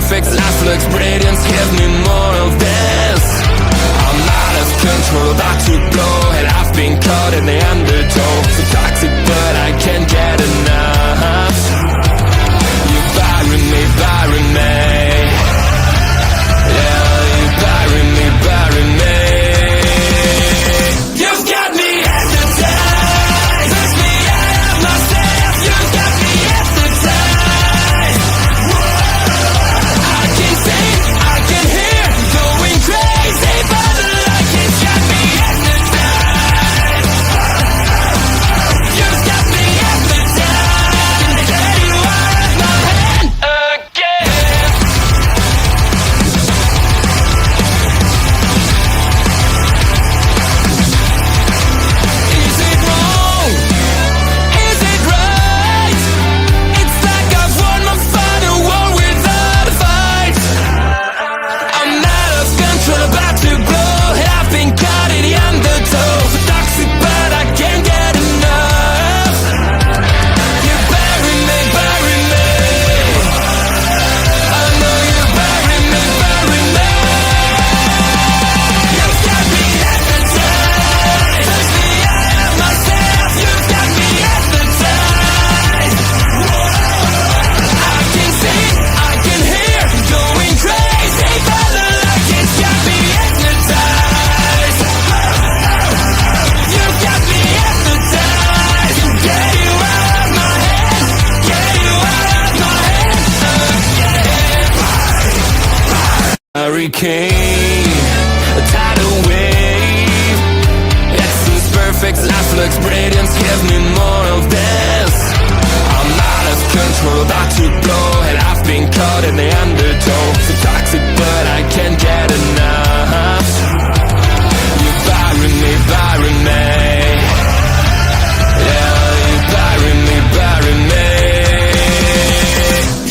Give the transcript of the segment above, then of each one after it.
perfect, life looks brilliant. Give me more of this. I'm out of control, about to blow, and I've been caught in the undertow. So toxic, but I can't get enough. You bury me, bury me. Yeah, you bury me, bury me. You've got me hypnotized, push me out of myself. You've got me hypnotized. I can see, I can hear, going crazy, but the light has got me hypnotized. You've got me hypnotized, and there you are at my hand again. Is it wrong? Is it right? It's like I've won my final war without a fight. I'm out of control, about to blow, and I've been caught in the undertow. So toxic, but I can't get enough. You bury me, bury me. I know you bury me, bury me. You've got me hypnotized, push me out of myself. You've got me hypnotized. I can see, I can hear, going crazy, but the light has got me hypnotized. You've got me hypnotized. Get you out of my head, get you out of my head. Hurricane, a tidal wave. It seems perfect, life looks brilliant. Give me more of this. I'm out of control, about to blow, and I've been caught in the undertow. So toxic, but I can't get enough. You bury me, bury me. Yeah, you bury me, bury me.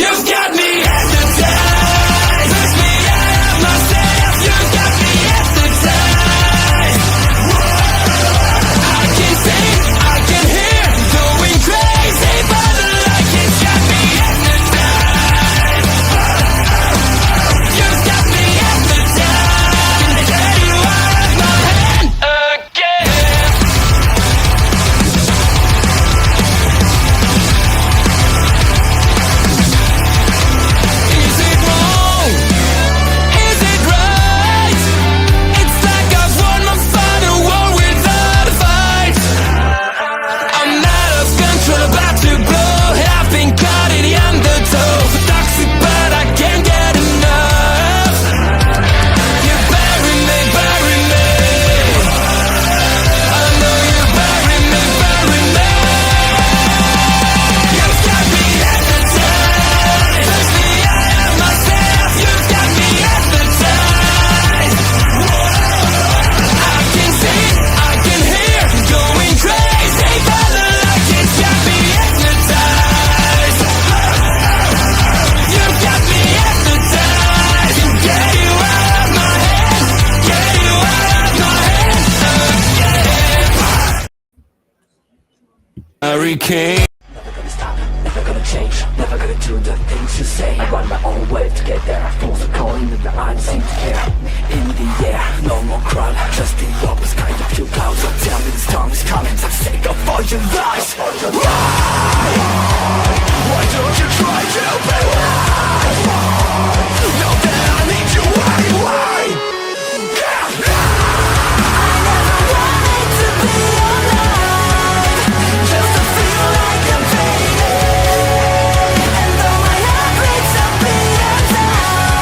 You've got me hypnotized, push me out of myself. You've got me hypnotized. I can see, I can hear, going crazy, but the light has got me hypnotized. You've got me hypnotized, and there you are at my hand again. Is it wrong? Is it right? It's like I've won my final war without a fight. I'm out of control, about to blow, and I've been caught in the undertow. So toxic, but I can't get enough. You bury me, bury me. I know you bury me, bury me. You've got me hypnotized, push me out of myself. You've got me hypnotized. I can see, I can hear, going crazy, but the light has got me hypnotized. You've got me hypnotized, and get you out of my head, get you out of my head. Hurricane. Never gonna stop, never gonna change, never gonna do the things you say. I run my own way to get there. Fools are calling and I don't seem to care. In the air, no more crowd, just the opposite kind of few clouds. So tell me the storm is coming, I'm sick of all your lies. Why don't you try to be wise? Know that I need you, why? Just to feel like I'm fading, and though my heart breaks a beat at time.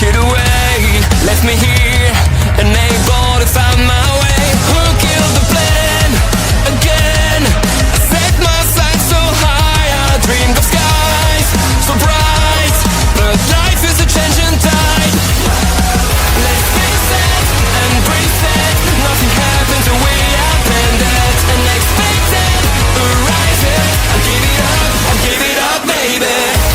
it away. Left me here, unable to find my way. Who killed the plan again? I set my sights so high, I dreamed of skies so bright, but life is a changing tide. Let's face it and embrace it. Nothing happens the way I planned it. Unexpected arises. I'll give it up, baby.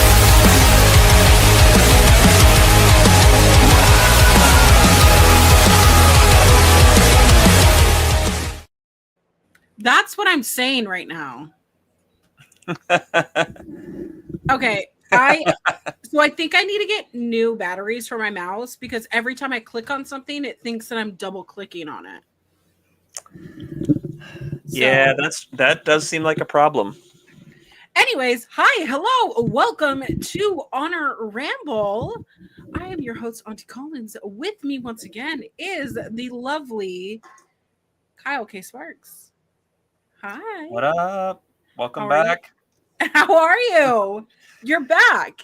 That's what I'm saying right now. Okay. So I think I need to get new batteries for my mouse because every time I click on something, it thinks that I'm double clicking on it. Yeah, that does seem like a problem. Anyways, hi, hello, welcome to Honor Ramble. I am your host, Auntie Collins. With me once again is the lovely Kyle K. Sparks. Hi. What up? Welcome How are back. How are you? You're back.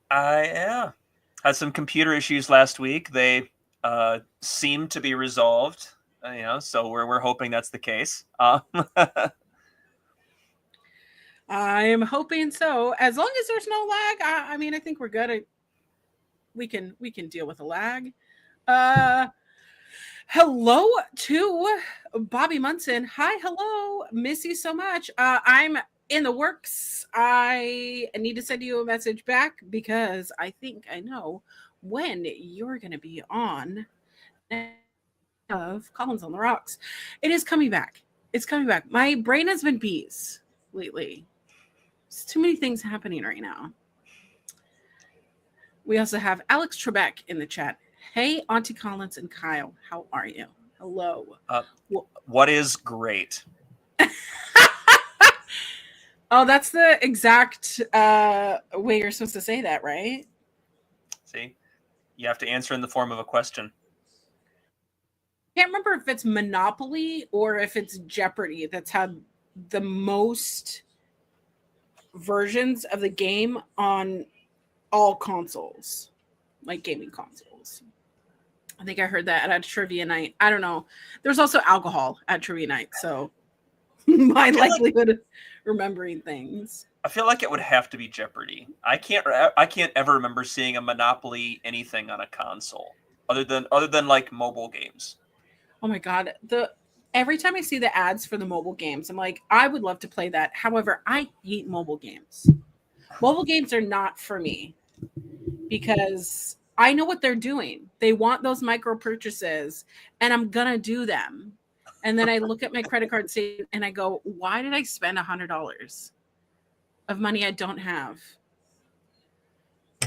Yeah. Had some computer issues last week. They seem to be resolved. So we're hoping that's the case. I'm hoping so. As long as there's no lag, I mean, I think we're good. We can deal with the lag. Hello to Bobby Munson. Hi, hello. Miss you so much. I'm in the works. I need to send you a message back because I think I know when you're going to be on of Collins on the Rocks. It is coming back. It's coming back. My brain has been bees lately. There's too many things happening right now. We also have Alex Trebek in the chat. Hey, Auntie Collins and Kyle, how are you? Hello. What is great? Oh, that's the exact way you're supposed to say that, right? See? You have to answer in the form of a question. Can't remember if it's Monopoly or if it's Jeopardy that's had the most versions of the game on all consoles, like gaming consoles. I think I heard that at a trivia night. I don't know. There's also alcohol at trivia night, so my likelihood of remembering things. I feel like it would have to be Jeopardy. I can't ever remember seeing a Monopoly anything on a console other than like mobile games. Oh my god, every time I see the ads for the mobile games, I'm like, I would love to play that. However, I hate mobile games. Mobile games are not for me because I know what they're doing. They want those micro purchases, and I'm gonna do them. And then I look at my credit card statement and I go, why did I spend $100 of money I don't have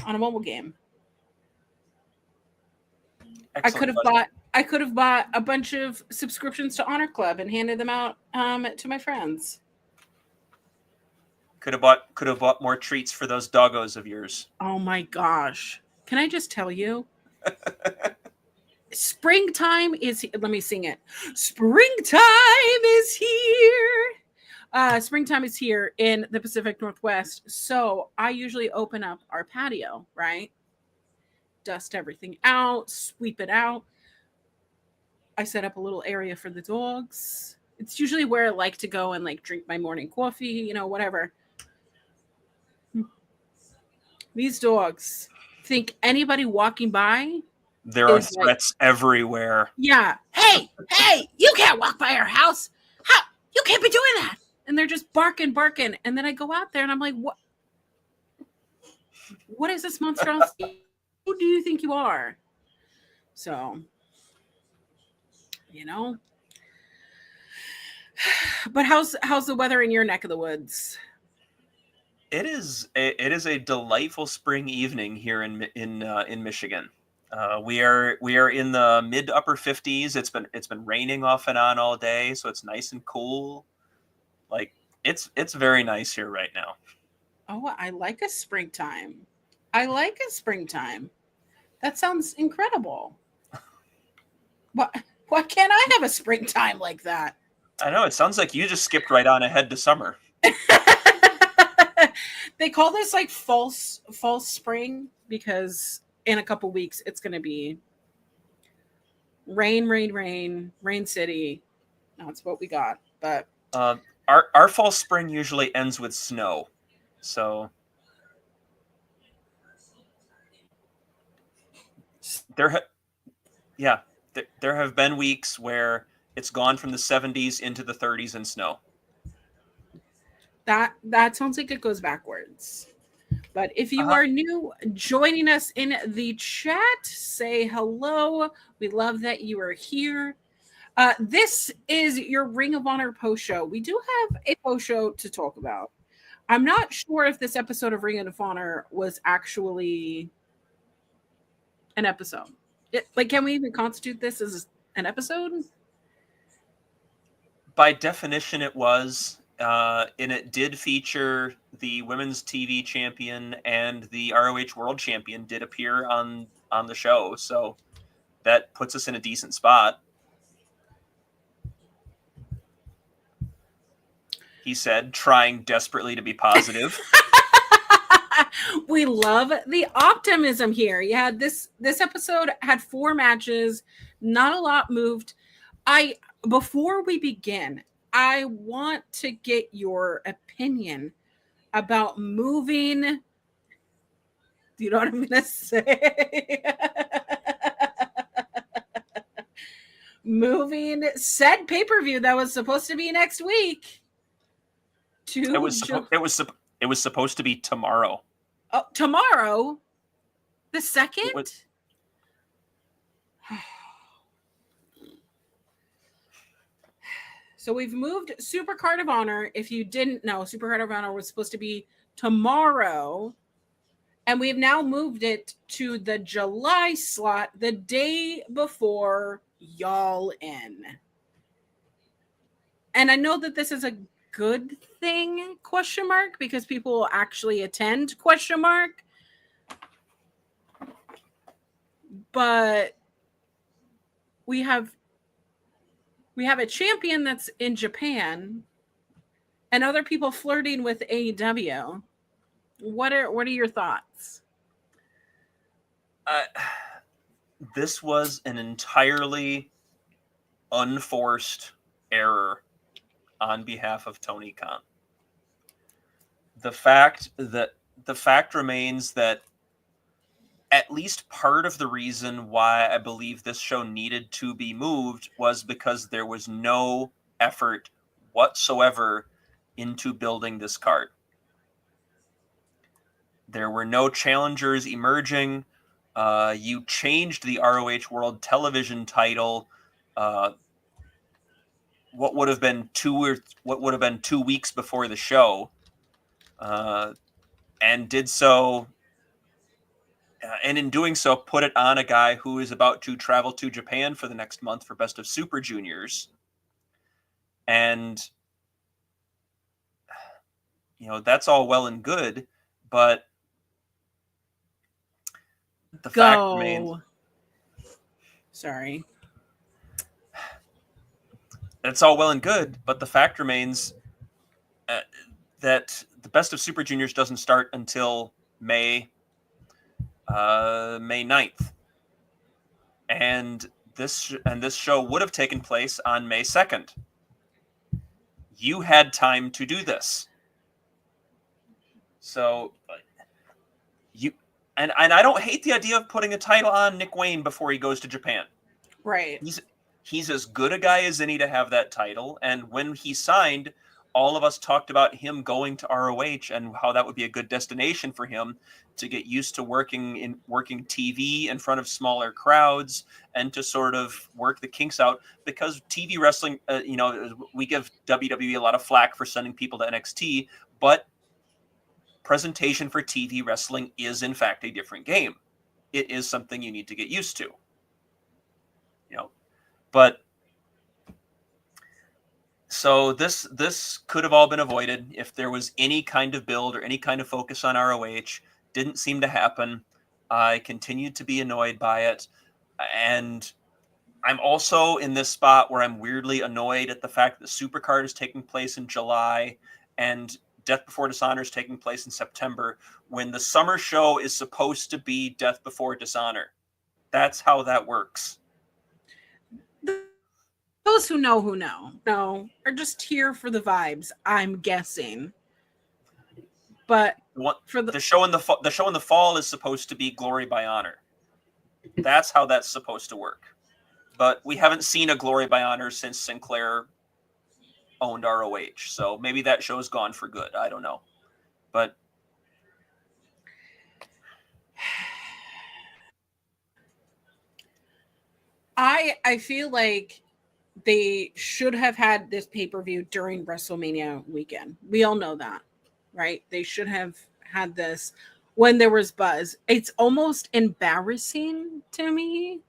on a mobile game? Excellent, I could have bought a bunch of subscriptions to Honor Club and handed them out to my friends. Could have bought more treats for those doggos of yours. Oh my gosh. Can I just tell you? Springtime is here. Let me sing it. Springtime is here. Springtime is here in the Pacific Northwest. So I usually open up our patio, right? Dust everything out, sweep it out. I set up a little area for the dogs. It's usually where I like to go and like drink my morning coffee, whatever. These dogs think anybody walking by. There are threats everywhere. Yeah. Hey, you can't walk by our house. How? You can't be doing that. And they're just barking. And then I go out there and I'm like, what is this monstrosity? Who do you think you are? So, But how's the weather in your neck of the woods? It is a delightful spring evening here in Michigan. We are in the mid to upper 50s. It's been raining off and on all day, so it's nice and cool. Like it's very nice here right now. Oh, I like a springtime. That sounds incredible. Why can't I have a springtime like that? I know, it sounds like you just skipped right on ahead to summer. They call this like false spring because in a couple weeks, it's going to be rain, rain, rain, rain city. That's what we got. But our fall spring usually ends with snow, so there have been weeks where it's gone from the 70s into the 30s in snow. that sounds like it goes backwards. But if you are new, joining us in the chat, say hello. We love that you are here. This is your Ring of Honor post show. We do have a post show to talk about. I'm not sure if this episode of Ring of Honor was actually an episode. Can we even constitute this as an episode? By definition, it was. And it did feature the women's TV champion and the ROH World Champion did appear on the show, so that puts us in a decent spot. He said, trying desperately to be positive. We love the optimism here. Yeah, this episode had 4 matches, not a lot moved. Before we begin, I want to get your opinion about moving. You know what I'm going to say? Moving said pay-per-view that was supposed to be next week to it was supposed to be tomorrow. Oh, tomorrow? The 2nd? So we've moved Supercard of Honor. If you didn't know, Supercard of Honor was supposed to be tomorrow. And we've now moved it to the July slot, the day before Y'all In. And I know that this is a good thing, question mark, because people will actually attend, question mark. But we have a champion that's in Japan and other people flirting with AEW. What are your thoughts? This was an entirely unforced error on behalf of Tony Khan. The fact remains that at least part of the reason why I believe this show needed to be moved was because there was no effort whatsoever into building this card. There were no challengers emerging. You changed the ROH World Television title. What would have been 2 weeks before the show, and did so. And in doing so, put it on a guy who is about to travel to Japan for the next month for Best of Super Juniors. And, that's all well and good, but the fact remains. Sorry. It's all well and good, but the fact remains that the Best of Super Juniors doesn't start until May 9th. And this show would have taken place on May 2nd. You had time to do this. So and I don't hate the idea of putting a title on Nick Wayne before he goes to Japan. Right. He's as good a guy as any to have that title. And when he signed, all of us talked about him going to ROH and how that would be a good destination for him to get used to working TV in front of smaller crowds and to sort of work the kinks out, because TV wrestling, we give WWE a lot of flack for sending people to NXT, but presentation for TV wrestling is in fact a different game. It is something you need to get used to, but so this could have all been avoided if there was any kind of build or any kind of focus on ROH. Didn't seem to happen. I continued to be annoyed by it. And I'm also in this spot where I'm weirdly annoyed at the fact that Supercard is taking place in July. And Death Before Dishonor is taking place in September when the summer show is supposed to be Death Before Dishonor. That's how that works. Those who know, are just here for the vibes, I'm guessing. But for the show in the fall is supposed to be Glory by Honor. That's how that's supposed to work. But we haven't seen a Glory by Honor since Sinclair owned ROH. So maybe that show's gone for good. I don't know. But I feel like they should have had this pay-per-view during WrestleMania weekend. We all know that, right? They should have had this when there was buzz. It's almost embarrassing to me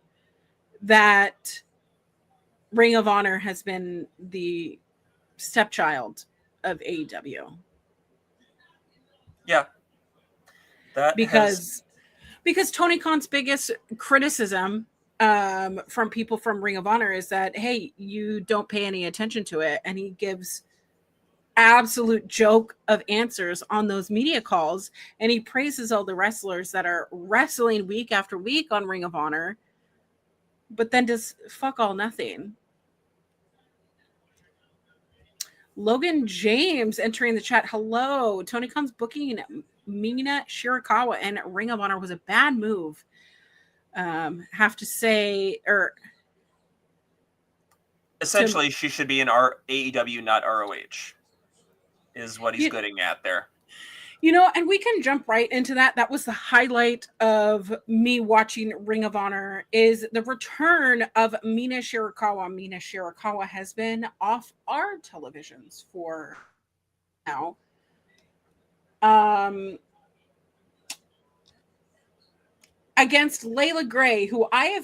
that Ring of Honor has been the stepchild of AEW. Yeah. Because Tony Khan's biggest criticism from people from Ring of Honor is that, hey, you don't pay any attention to it. And he gives absolute joke of answers on those media calls. And he praises all the wrestlers that are wrestling week after week on Ring of Honor, but then does fuck all nothing. Logan James entering the chat. Hello. Tony Khan's booking Mina Shirakawa and Ring of Honor was a bad move. Have to say, or essentially she should be in AEW, not ROH, is what he's getting at there. And we can jump right into that. That was the highlight of me watching Ring of Honor, is the return of Mina Shirakawa. Mina Shirakawa has been off our televisions for now. Against Layla Gray, who I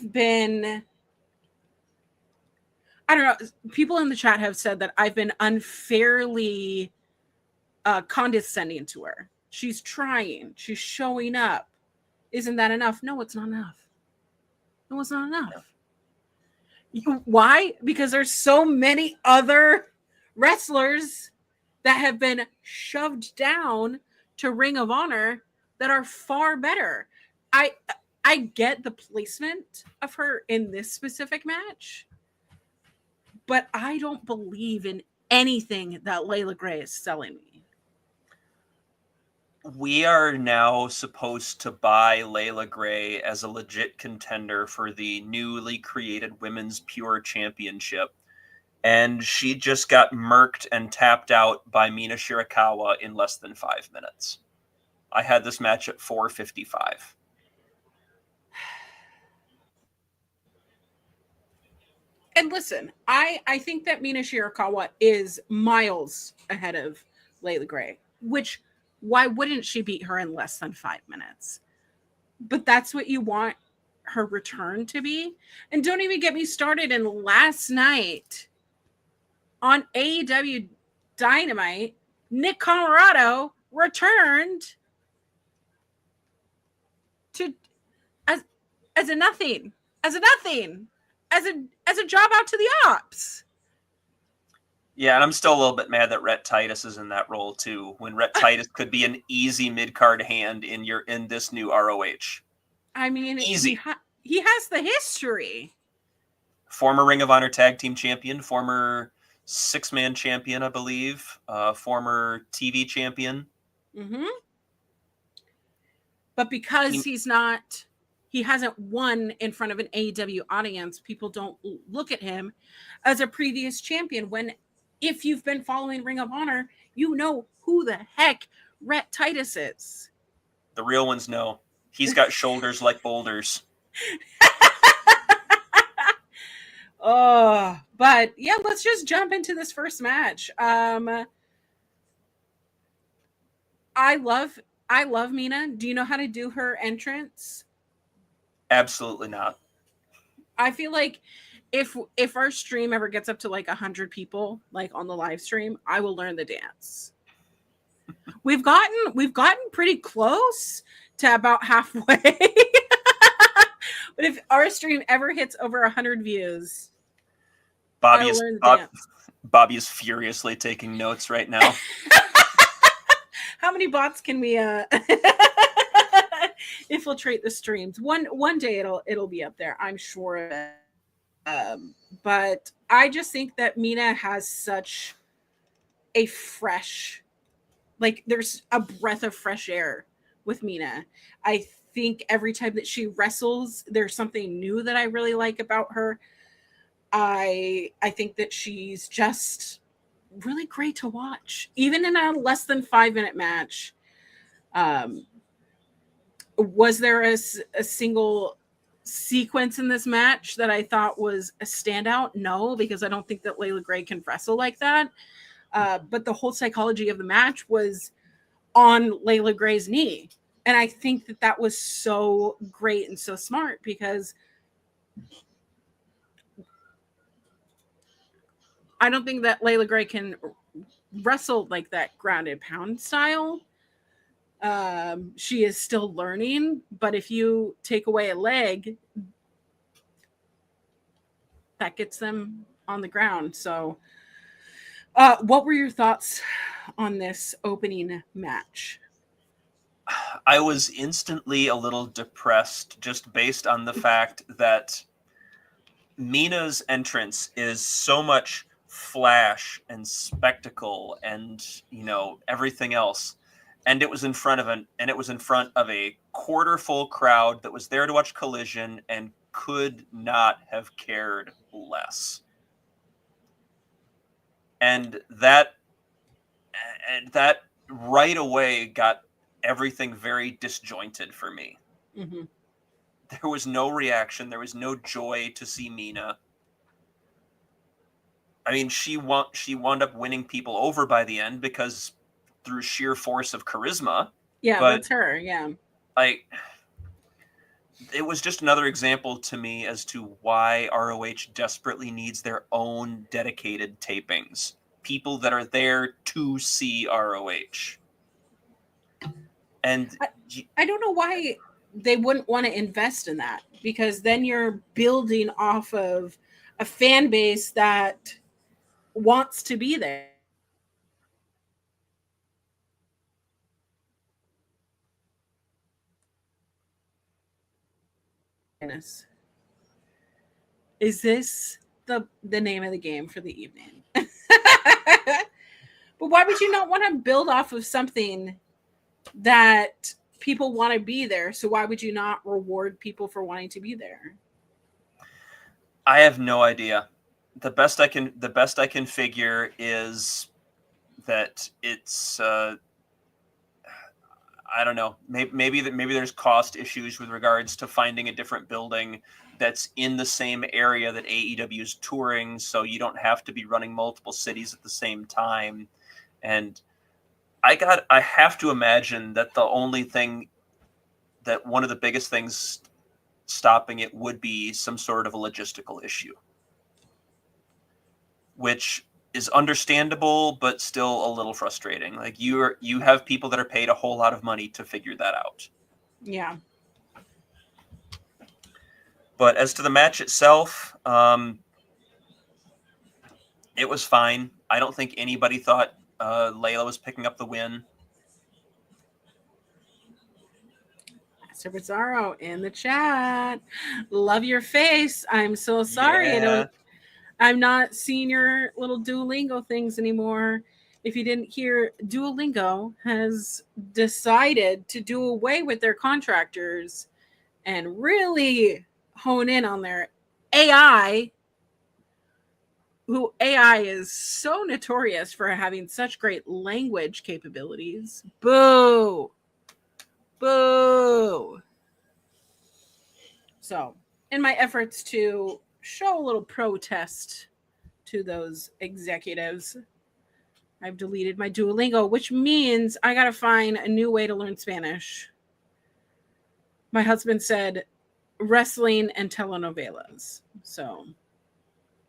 don't know, people in the chat have said that I've been unfairly condescending to her. She's trying. She's showing up. Isn't that enough? No, it's not enough. No, it's not enough. Why? Because there's so many other wrestlers that have been shoved down to Ring of Honor that are far better. I get the placement of her in this specific match, but I don't believe in anything that Layla Gray is selling me. We are now supposed to buy Layla Gray as a legit contender for the newly created Women's Pure Championship. And she just got murked and tapped out by Mina Shirakawa in less than 5 minutes. I had this match at 4:55. And listen, I think that Mina Shirakawa is miles ahead of Layla Gray, which why wouldn't she beat her in less than 5 minutes? But that's what you want her return to be. And don't even get me started in last night on AEW Dynamite, Nick Comoroto returned to as a nothing. As a job out to the ops. Yeah, and I'm still a little bit mad that Rhett Titus is in that role too, when Rhett Titus could be an easy mid-card hand in this new ROH. I mean, easy. He has the history. Former Ring of Honor Tag Team Champion, former 6-man champion, I believe, former TV champion. Mm-hmm. But because he hasn't won in front of an AEW audience, people don't look at him as a previous champion. When, if you've been following Ring of Honor, you know who the heck Rhett Titus is. The real ones know. He's got shoulders like boulders. Oh, but yeah, let's just jump into this first match. I love Mina. Do you know how to do her entrance? Absolutely not. I feel like if our stream ever gets up to like 100 people, like on the live stream, I will learn the dance. We've gotten pretty close to about halfway. But if our stream ever hits over 100 views, Bobby is furiously taking notes right now. How many bots can we infiltrate the streams? One day it'll be up there, I'm sure of it. But I just think that Mina has such a fresh, like there's a breath of fresh air with Mina. I think every time that she wrestles, there's something new that I really like about her. I think that she's just really great to watch, even in a less than 5 minute match. Was there a single sequence in this match that I thought was a standout? No, because I don't think that Layla Gray can wrestle like that. But the whole psychology of the match was on Layla Gray's knee. And I think that that was so great and so smart, because I don't think that Layla Gray can wrestle like that grounded pound style. She is still learning, but if you take away a leg, that gets them on the ground. So, what were your thoughts on this opening match? I was instantly a little depressed just based on the fact that Mina's entrance is so much flash and spectacle and, you know, everything else. And it was in front of a quarter full crowd that was there to watch Collision and could not have cared less. And that right away got everything very disjointed for me. Mm-hmm. There was no reaction. There was no joy to see Mina. I mean, she wound up winning people over by the end because through sheer force of charisma. Yeah, but that's her. Yeah. It was just another example to me as to why ROH desperately needs their own dedicated tapings. People that are there to see ROH. And I don't know why they wouldn't want to invest in that, because then you're building off of a fan base that wants to be there. Is this the name of the game for the evening? But why would you not want to build off of something that people want to be there? So why would you not reward people for wanting to be there? I have no idea. The best I can figure is that it's I don't know. Maybe there's cost issues with regards to finding a different building that's in the same area that AEW is touring, so you don't have to be running multiple cities at the same time. And I have to imagine that one of the biggest things stopping it would be some sort of a logistical issue, which is understandable, but still a little frustrating. Like you have people that are paid a whole lot of money to figure that out. Yeah. But as to the match itself, it was fine. I don't think anybody thought Layla was picking up the win. Master Bizarro in the chat. Love your face. I'm so sorry. Yeah. I'm not seeing your little Duolingo things anymore. If you didn't hear, Duolingo has decided to do away with their contractors and really hone in on their AI, who AI is so notorious for having such great language capabilities. Boo. Boo. So, in my efforts to show a little protest to those executives, I've deleted my Duolingo, which means I got to find a new way to learn Spanish. My husband said wrestling and telenovelas. So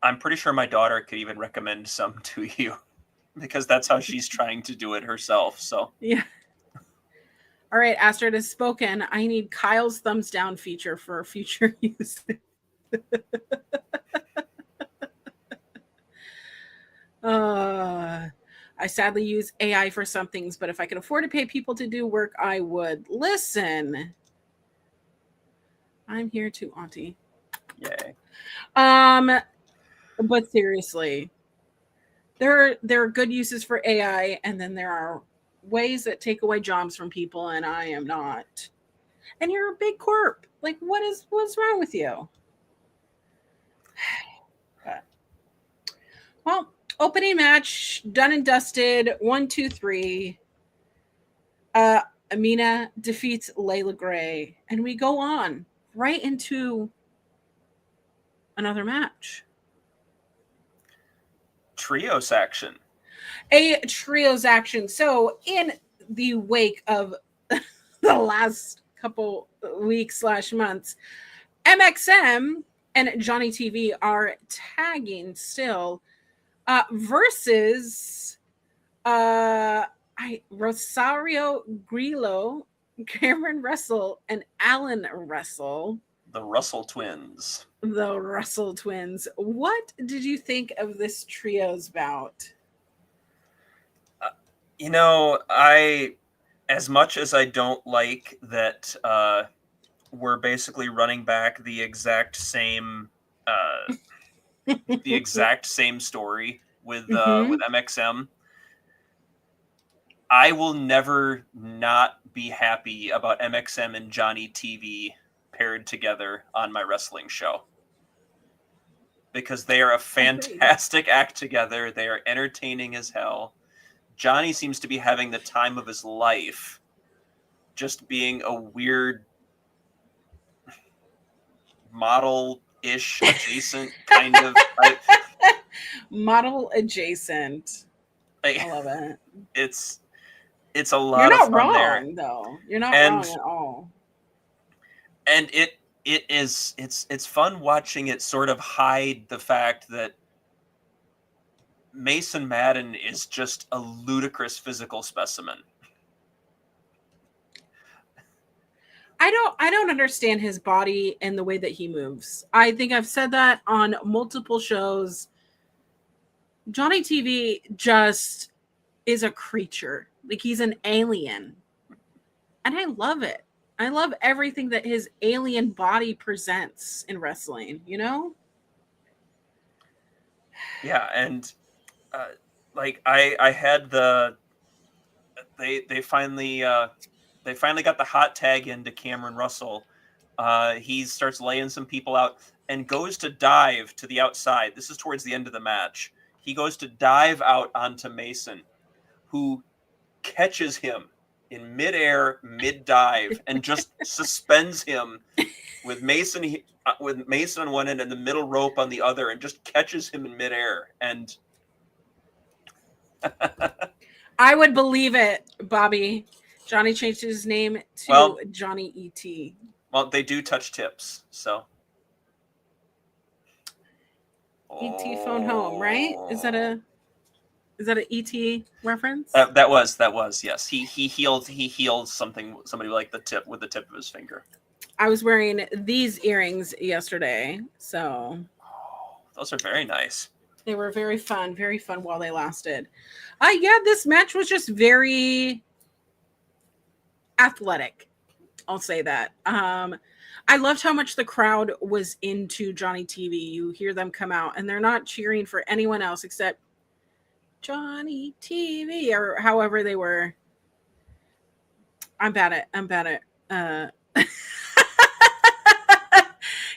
I'm pretty sure my daughter could even recommend some to you because that's how she's trying to do it herself. So yeah. All right, Astrid has spoken. I need Kyle's thumbs down feature for future use. I sadly use AI for some things, but if I could afford to pay people to do work, I would. Listen, I'm here too, Auntie. Yay. But seriously, there are good uses for AI, and then there are ways that take away jobs from people, and I am not. And you're a big corp. Like, what's wrong with you? But, well, opening match done and dusted. 1, 2, 3. Amina defeats Layla Gray, and we go on right into another match. Trios action. A trios action. So, in the wake of the last couple weeks / months, MXM and Johnny TV are tagging still versus Rosario Grillo, Cameron Russell, and Alan Russell. The Russell twins. The Russell twins. What did you think of this trios bout? As much as I don't like that we're basically running back the exact same story with MXM, I will never not be happy about MXM and Johnny TV paired together on my wrestling show. Because they are a fantastic act together. They are entertaining as hell. Johnny seems to be having the time of his life, just being a weird model-ish adjacent kind of type. Model adjacent. Like, I love it. It's a lot of fun wrong, there. Though. You're not wrong at all. And it's fun watching it sort of hide the fact that Mason Madden is just a ludicrous physical specimen. I don't understand his body and the way that he moves. I think I've said that on multiple shows. Johnny TV just is a creature. Like, he's an alien. And I love it. I love everything that his alien body presents in wrestling, you know? Yeah, and I had they finally got the hot tag into Cameron Russell. He starts laying some people out and goes to dive to the outside. This is towards the end of the match. He goes to dive out onto Mason, who catches him in midair, mid-dive, and just suspends him with Mason on one end and the middle rope on the other, and just catches him in midair. And I would believe it, Bobby. Johnny changed his name to Johnny E.T. Well, they do touch tips, so. E.T. phone home, right? Is that a E.T. reference? That was yes. He healed somebody like the tip with the tip of his finger. I was wearing these earrings yesterday, so those are very nice. They were very fun while they lasted. Yeah, this match was just very athletic. I'll say that. I loved how much the crowd was into Johnny TV. You hear them come out, and they're not cheering for anyone else except Johnny TV, or however they were. I'm bad at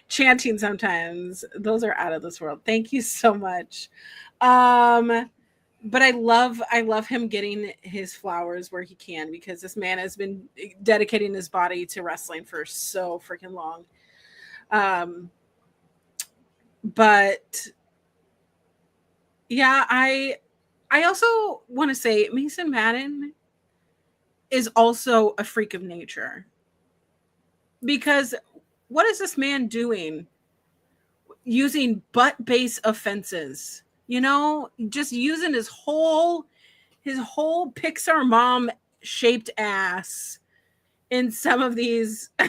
chanting sometimes. Those are out of this world. Thank you so much. But I love him getting his flowers where he can, because this man has been dedicating his body to wrestling for so freaking long. But yeah, I also want to say Mason Madden is also a freak of nature, because what is this man doing using butt base offenses? You know, just using his whole Pixar mom shaped ass in some of these some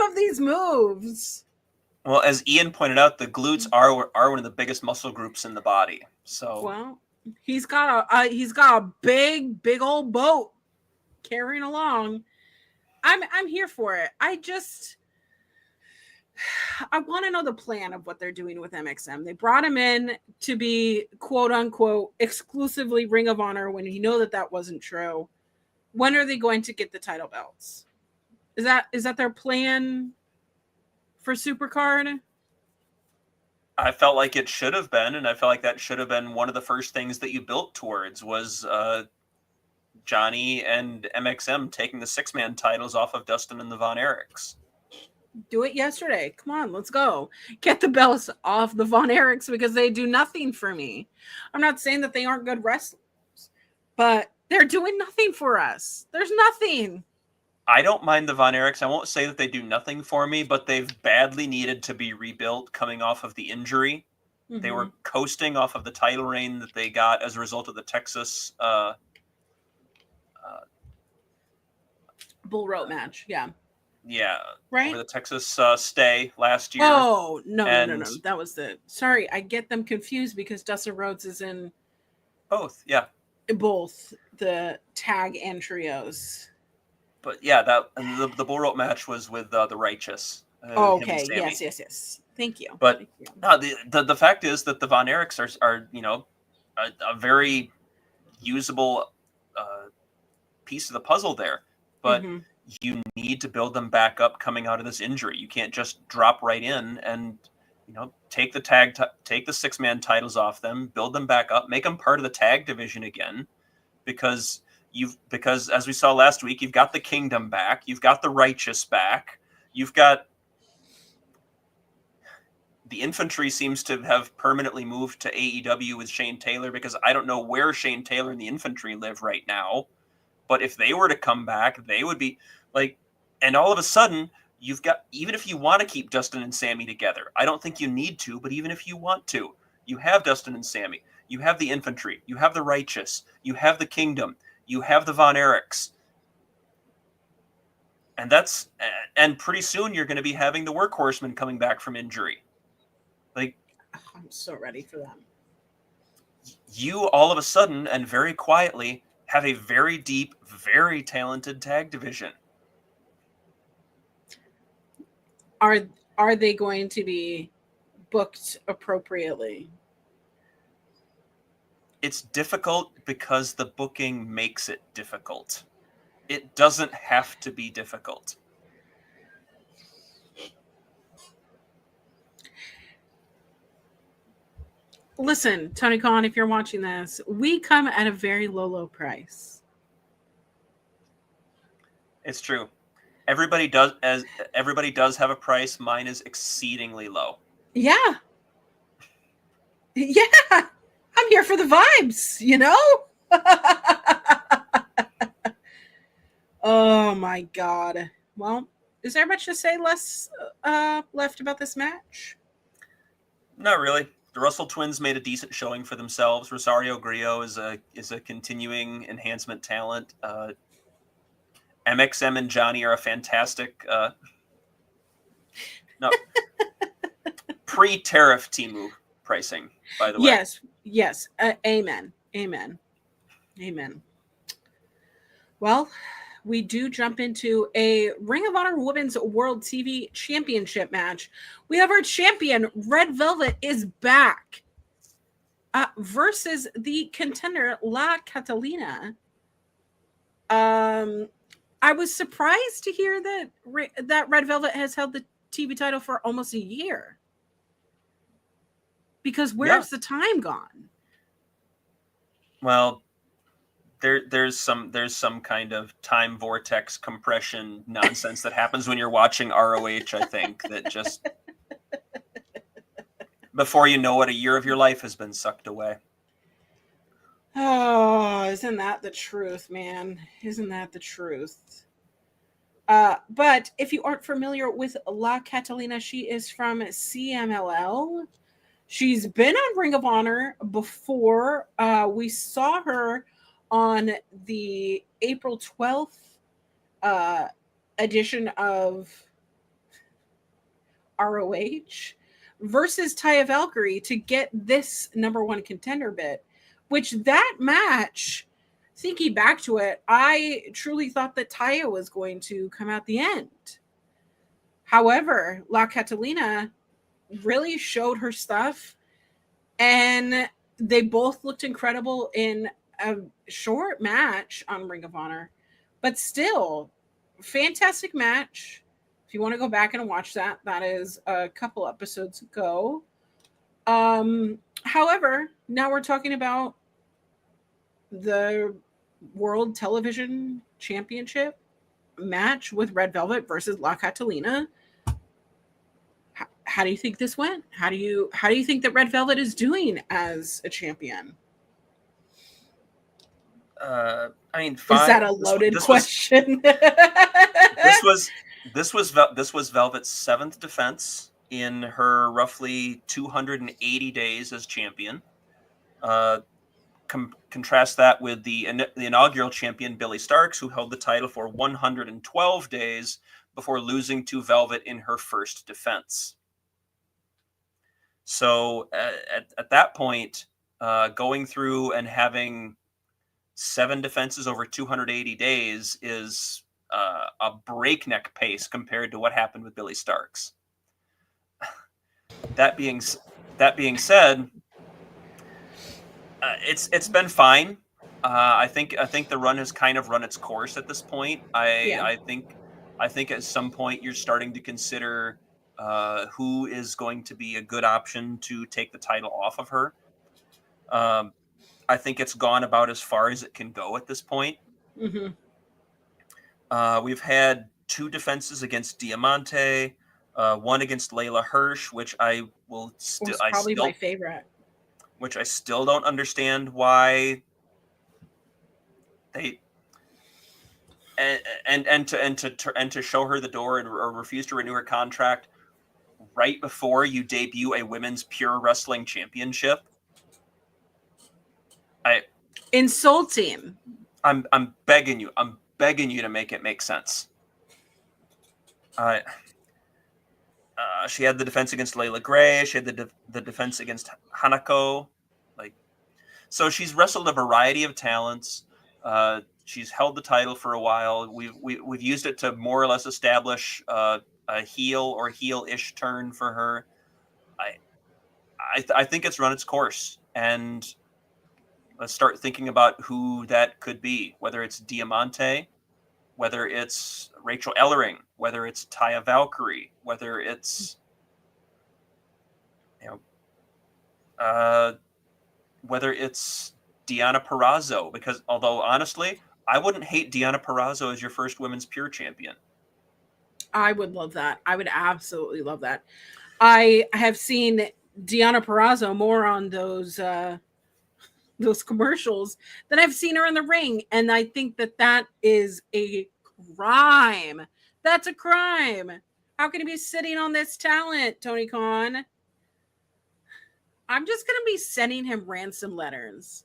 of these moves. Well, as Ian pointed out, the glutes are one of the biggest muscle groups in the body. So well, He's got a big old boat carrying along. I'm here for it. I want to know the plan of what they're doing with MXM. They brought him in to be quote unquote exclusively Ring of Honor when you know that wasn't true. When are they going to get the title belts? Is that their plan for Supercard? I felt like it should have been, and I felt like that should have been one of the first things that you built towards was Johnny and MXM taking the 6-man titles off of Dustin and the Von Erichs. Do it yesterday. Come on, let's go. Get the belts off the Von Erichs because they do nothing for me. I'm not saying that they aren't good wrestlers, but they're doing nothing for us. There's nothing. I don't mind the Von Erichs. I won't say that they do nothing for me, but they've badly needed to be rebuilt coming off of the injury. Mm-hmm. They were coasting off of the title reign that they got as a result of the Texas bull rope match. Yeah. Yeah. Right. Over the Texas stay last year. Oh, no. That was sorry. I get them confused because Dustin Rhodes is in both. Yeah. Both the tag and trios. But yeah, the bull rope match was with the Righteous. Okay. Yes. Thank you. But Thank you. No, the fact is that the Von Erichs are a very usable piece of the puzzle there. But you need to build them back up coming out of this injury. You can't just drop right in and take the 6-man titles off them, build them back up, make them part of the tag division again, because as we saw last week, you've got the Kingdom back, you've got the Righteous back, you've got the Infantry seems to have permanently moved to AEW with Shane Taylor, because I don't know where Shane Taylor and the Infantry live right now. But if they were to come back, they would be like, and all of a sudden, you've got, even if you want to keep Dustin and Sammy together, I don't think you need to, but even if you want to, you have Dustin and Sammy, you have the Infantry, you have the Righteous, you have the Kingdom, you have the Von Erichs. And pretty soon you're going to be having the Workhorsemen coming back from injury. Like, I'm so ready for them. You all of a sudden, and very quietly, have a very deep, very talented tag division. Are they going to be booked appropriately? It's difficult because the booking makes it difficult. It doesn't have to be difficult. Listen, Tony Khan, if you're watching this, we come at a very low price. It's true. Everybody does have a price. Mine is exceedingly low. Yeah. Yeah. I'm here for the vibes, Oh my God. Well, is there much to say left about this match? Not really. The Russell Twins made a decent showing for themselves. Rosario Grillo is a continuing enhancement talent. MXM and Johnny are a fantastic pre-tariff Temu pricing, by the way. Yes. Amen. Well, we do jump into a Ring of Honor Women's World TV Championship match. We have our champion, Red Velvet, is back versus the contender, La Catalina. I was surprised to hear that Red Velvet has held the TV title for almost a year. Because where's the time gone? Well, there's some kind of time vortex compression nonsense that happens when you're watching ROH, I think, that just before you know it, a year of your life has been sucked away. Oh, isn't that the truth, man? Isn't that the truth? But if you aren't familiar with La Catalina, she is from CMLL. She's been on Ring of Honor before. We saw her on the April 12th edition of ROH versus Taya Valkyrie to get this number one contender bit. which that match, thinking back to it, I truly thought that Taya was going to come out the end. However, La Catalina really showed her stuff, and they both looked incredible in a short match on Ring of Honor, but still, fantastic match. If you want to go back and watch that, that is a couple episodes ago. However, now we're talking about the World Television Championship match with Red Velvet versus La Catalina. How do you think this went? How do you think that Red Velvet is doing as a champion? I mean, fine. Is that a loaded question? This was Velvet's 7th defense in her roughly 280 days as champion. Contrast that with the inaugural champion Billie Starkz, who held the title for 112 days before losing to Velvet in her first defense. So at that point, going through and having 7 defenses over 280 days is a breakneck pace compared to what happened with Billie Starkz. That being said, it's been fine. I think the run has kind of run its course at this point. I think at some point you're starting to consider who is going to be a good option to take the title off of her. I think it's gone about as far as it can go at this point. Mm-hmm. We've had 2 defenses against Diamante, one against Layla Hirsch, which I will still probably my favorite. Which I still don't understand why they and to show her the door or refuse to renew her contract right before you debut a women's pure wrestling championship. Insulting. I'm begging you to make it make sense. She had the defense against Layla Gray. She had the defense against Hanako. So she's wrestled a variety of talents. She's held the title for a while. We've used it to more or less establish a heel or heel-ish turn for her. I think it's run its course, and let's start thinking about who that could be. Whether it's Diamante, whether it's Rachel Ellering, whether it's Taya Valkyrie, whether it's whether it's Deonna Purrazzo, because although honestly, I wouldn't hate Deonna Purrazzo as your first women's pure champion. I would love that. I would absolutely love that. I have seen Deonna Purrazzo more on those commercials than I've seen her in the ring, and I think that is a crime. That's a crime. How can you be sitting on this talent, Tony Khan? I'm just gonna be sending him ransom letters,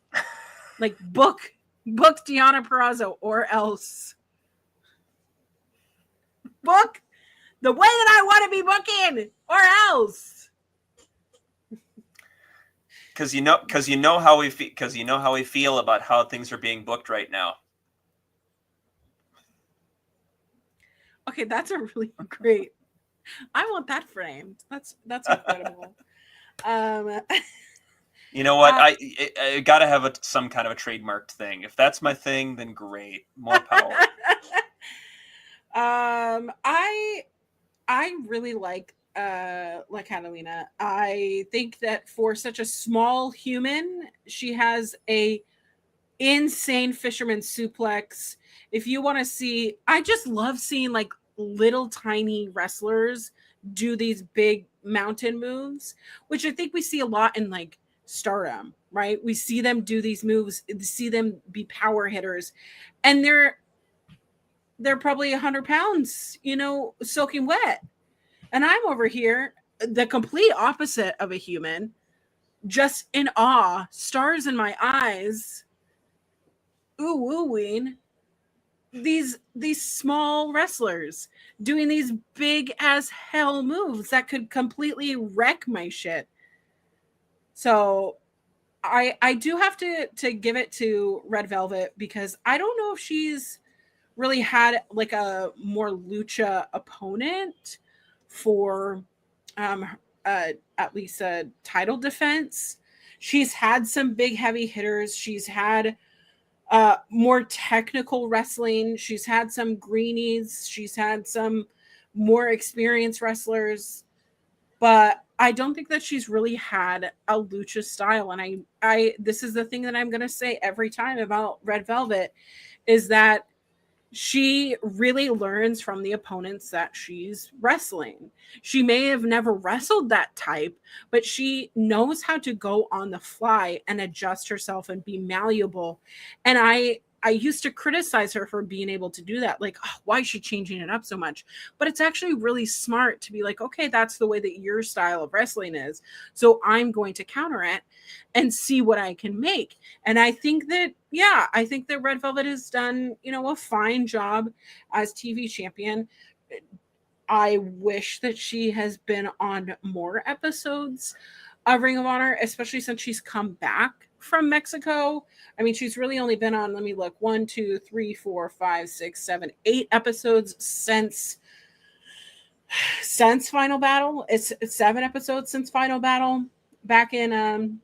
like book Deonna Purrazzo, or else book the way that I want to be booking, or else. Because you know how we feel about how things are being booked right now. Okay, that's a really great. I want that framed. That's incredible. You know what? I gotta have some kind of a trademarked thing. If that's my thing, then great. More power. I really like Catalina. I think that for such a small human, she has a insane fisherman suplex. If you want to see, I just love seeing like little tiny wrestlers do these big mountain moves, which I think we see a lot in like Stardom, right? We see them do these moves, see them be power hitters, and they're probably 100 pounds, soaking wet. And I'm over here, the complete opposite of a human, just in awe, stars in my eyes, oohing these small wrestlers doing these big as hell moves that could completely wreck my shit. So I do have to give it to Red Velvet because I don't know if she's really had like a more lucha opponent for um at least a title defense. She's had some big heavy hitters. She's had more technical wrestling. She's had some greenies. She's had some more experienced wrestlers, but I don't think that she's really had a lucha style. And I this is the thing that I'm gonna say every time about Red Velvet is that she really learns from the opponents that she's wrestling. She may have never wrestled that type, but she knows how to go on the fly and adjust herself and be malleable. And I used to criticize her for being able to do that. Like, oh, why is she changing it up so much? But it's actually really smart to be like, okay, that's the way that your style of wrestling is. So I'm going to counter it and see what I can make. And I think that, yeah, I think that Red Velvet has done, a fine job as TV champion. I wish that she has been on more episodes of Ring of Honor, especially since she's come back from Mexico. I mean, she's really only been on, let me look, 1, 2, 3, 4, 5, 6, 7, 8 episodes since Final Battle. It's 7 episodes since Final Battle back in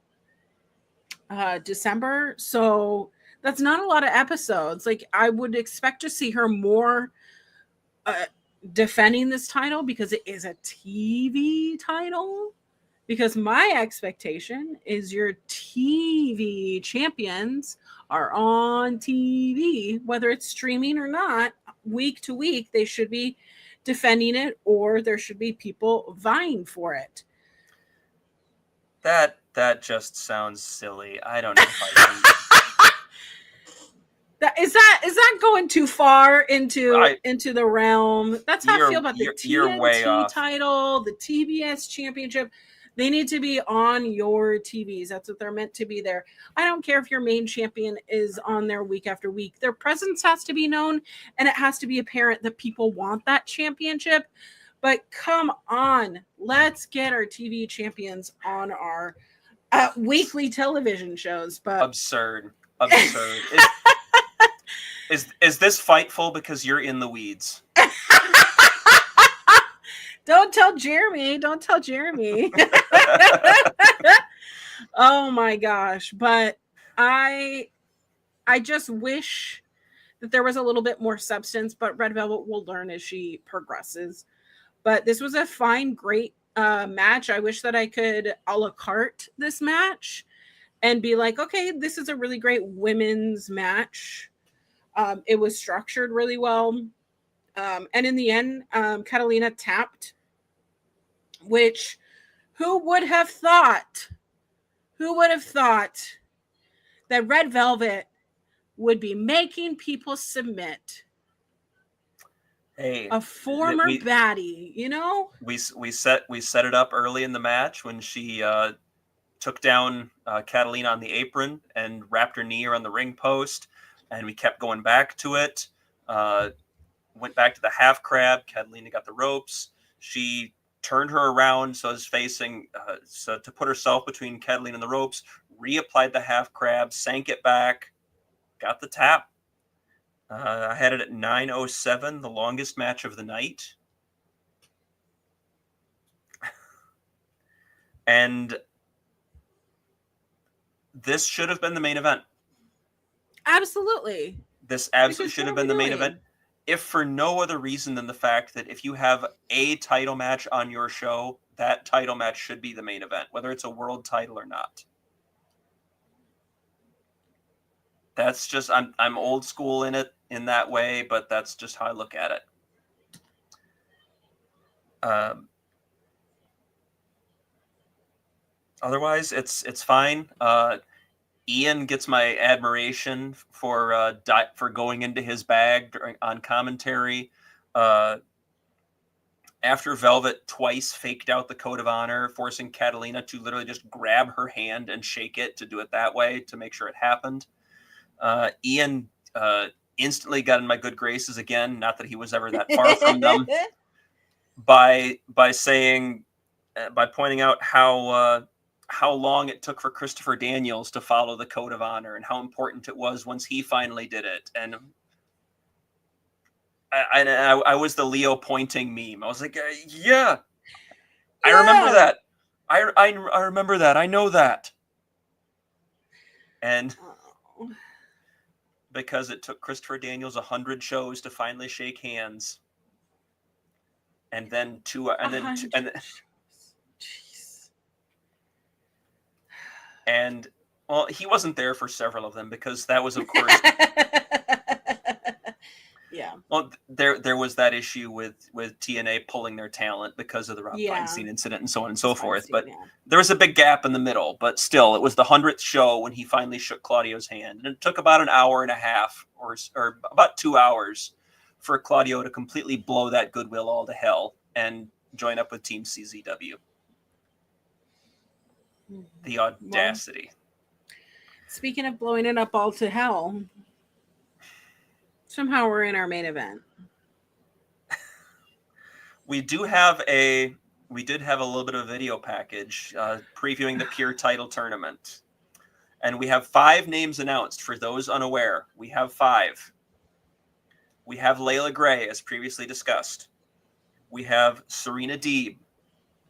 December. So that's not a lot of episodes. Like, I would expect to see her more defending this title because it is a TV title. Because my expectation is your TV champions are on TV, whether it's streaming or not, week to week, they should be defending it, or there should be people vying for it. That just sounds silly. I don't know if I can. Is that going too far into the realm? That's how I feel about the TNT title, the TBS championship. They need to be on your TVs. That's what they're meant to be there. I don't care if your main champion is on there week after week. Their presence has to be known, and it has to be apparent that people want that championship. But come on, let's get our TV champions on our weekly television shows. But absurd. Is this Fightful because you're in the weeds? Don't tell Jeremy. Oh my gosh. But I just wish that there was a little bit more substance, but Red Velvet will learn as she progresses. But this was a fine, great match. I wish that I could a la carte this match and be like, okay, this is a really great women's match. It was structured really well. And in the end, Catalina tapped, which who would have thought that Red Velvet would be making people submit? Hey, a former baddie, We set it up early in the match when she took down Catalina on the apron and wrapped her knee around the ring post, and we kept going back to it. Went back to the half crab. Catalina got the ropes. She turned her around so it's facing so to put herself between Catalina and the ropes. Reapplied the half crab, sank it back, got the tap. I had it at 9:07, the longest match of the night. And this should have been the main event. Absolutely. This absolutely should have been the main event. If for no other reason than the fact that if you have a title match on your show, that title match should be the main event, whether it's a world title or not. That's just, I'm old school in that way, but that's just how I look at it. Otherwise, it's fine. Ian gets my admiration for going into his bag on commentary. After Velvet twice faked out the code of honor, forcing Catalina to literally just grab her hand and shake it to do it that way to make sure it happened. Ian instantly got in my good graces again. Not that he was ever that far from them. By pointing out how how long it took for Christopher Daniels to follow the code of honor and how important it was once he finally did it. And I was the Leo pointing meme. I was like, yeah, I remember that. I remember that. I know that. And Oh. because it took Christopher Daniels 100 shows to finally shake hands, and then Jeez. and well, he wasn't there for several of them because that was, of course, yeah. well, there was that issue with TNA pulling their talent because of the Rob Feinstein incident and so on and so forth. But there was a big gap in the middle. But still, it was the 100th show when he finally shook Claudio's hand, and it took about an hour and a half, or about 2 hours, for Claudio to completely blow that goodwill all to hell and join up with Team CZW. The audacity. Well, speaking of blowing it up all to hell, somehow we're in our main event. We did have a little bit of a video package previewing the Pure title tournament. And we have 5 names announced. For those unaware, we have 5. We have Layla Gray, as previously discussed. We have Serena Deeb.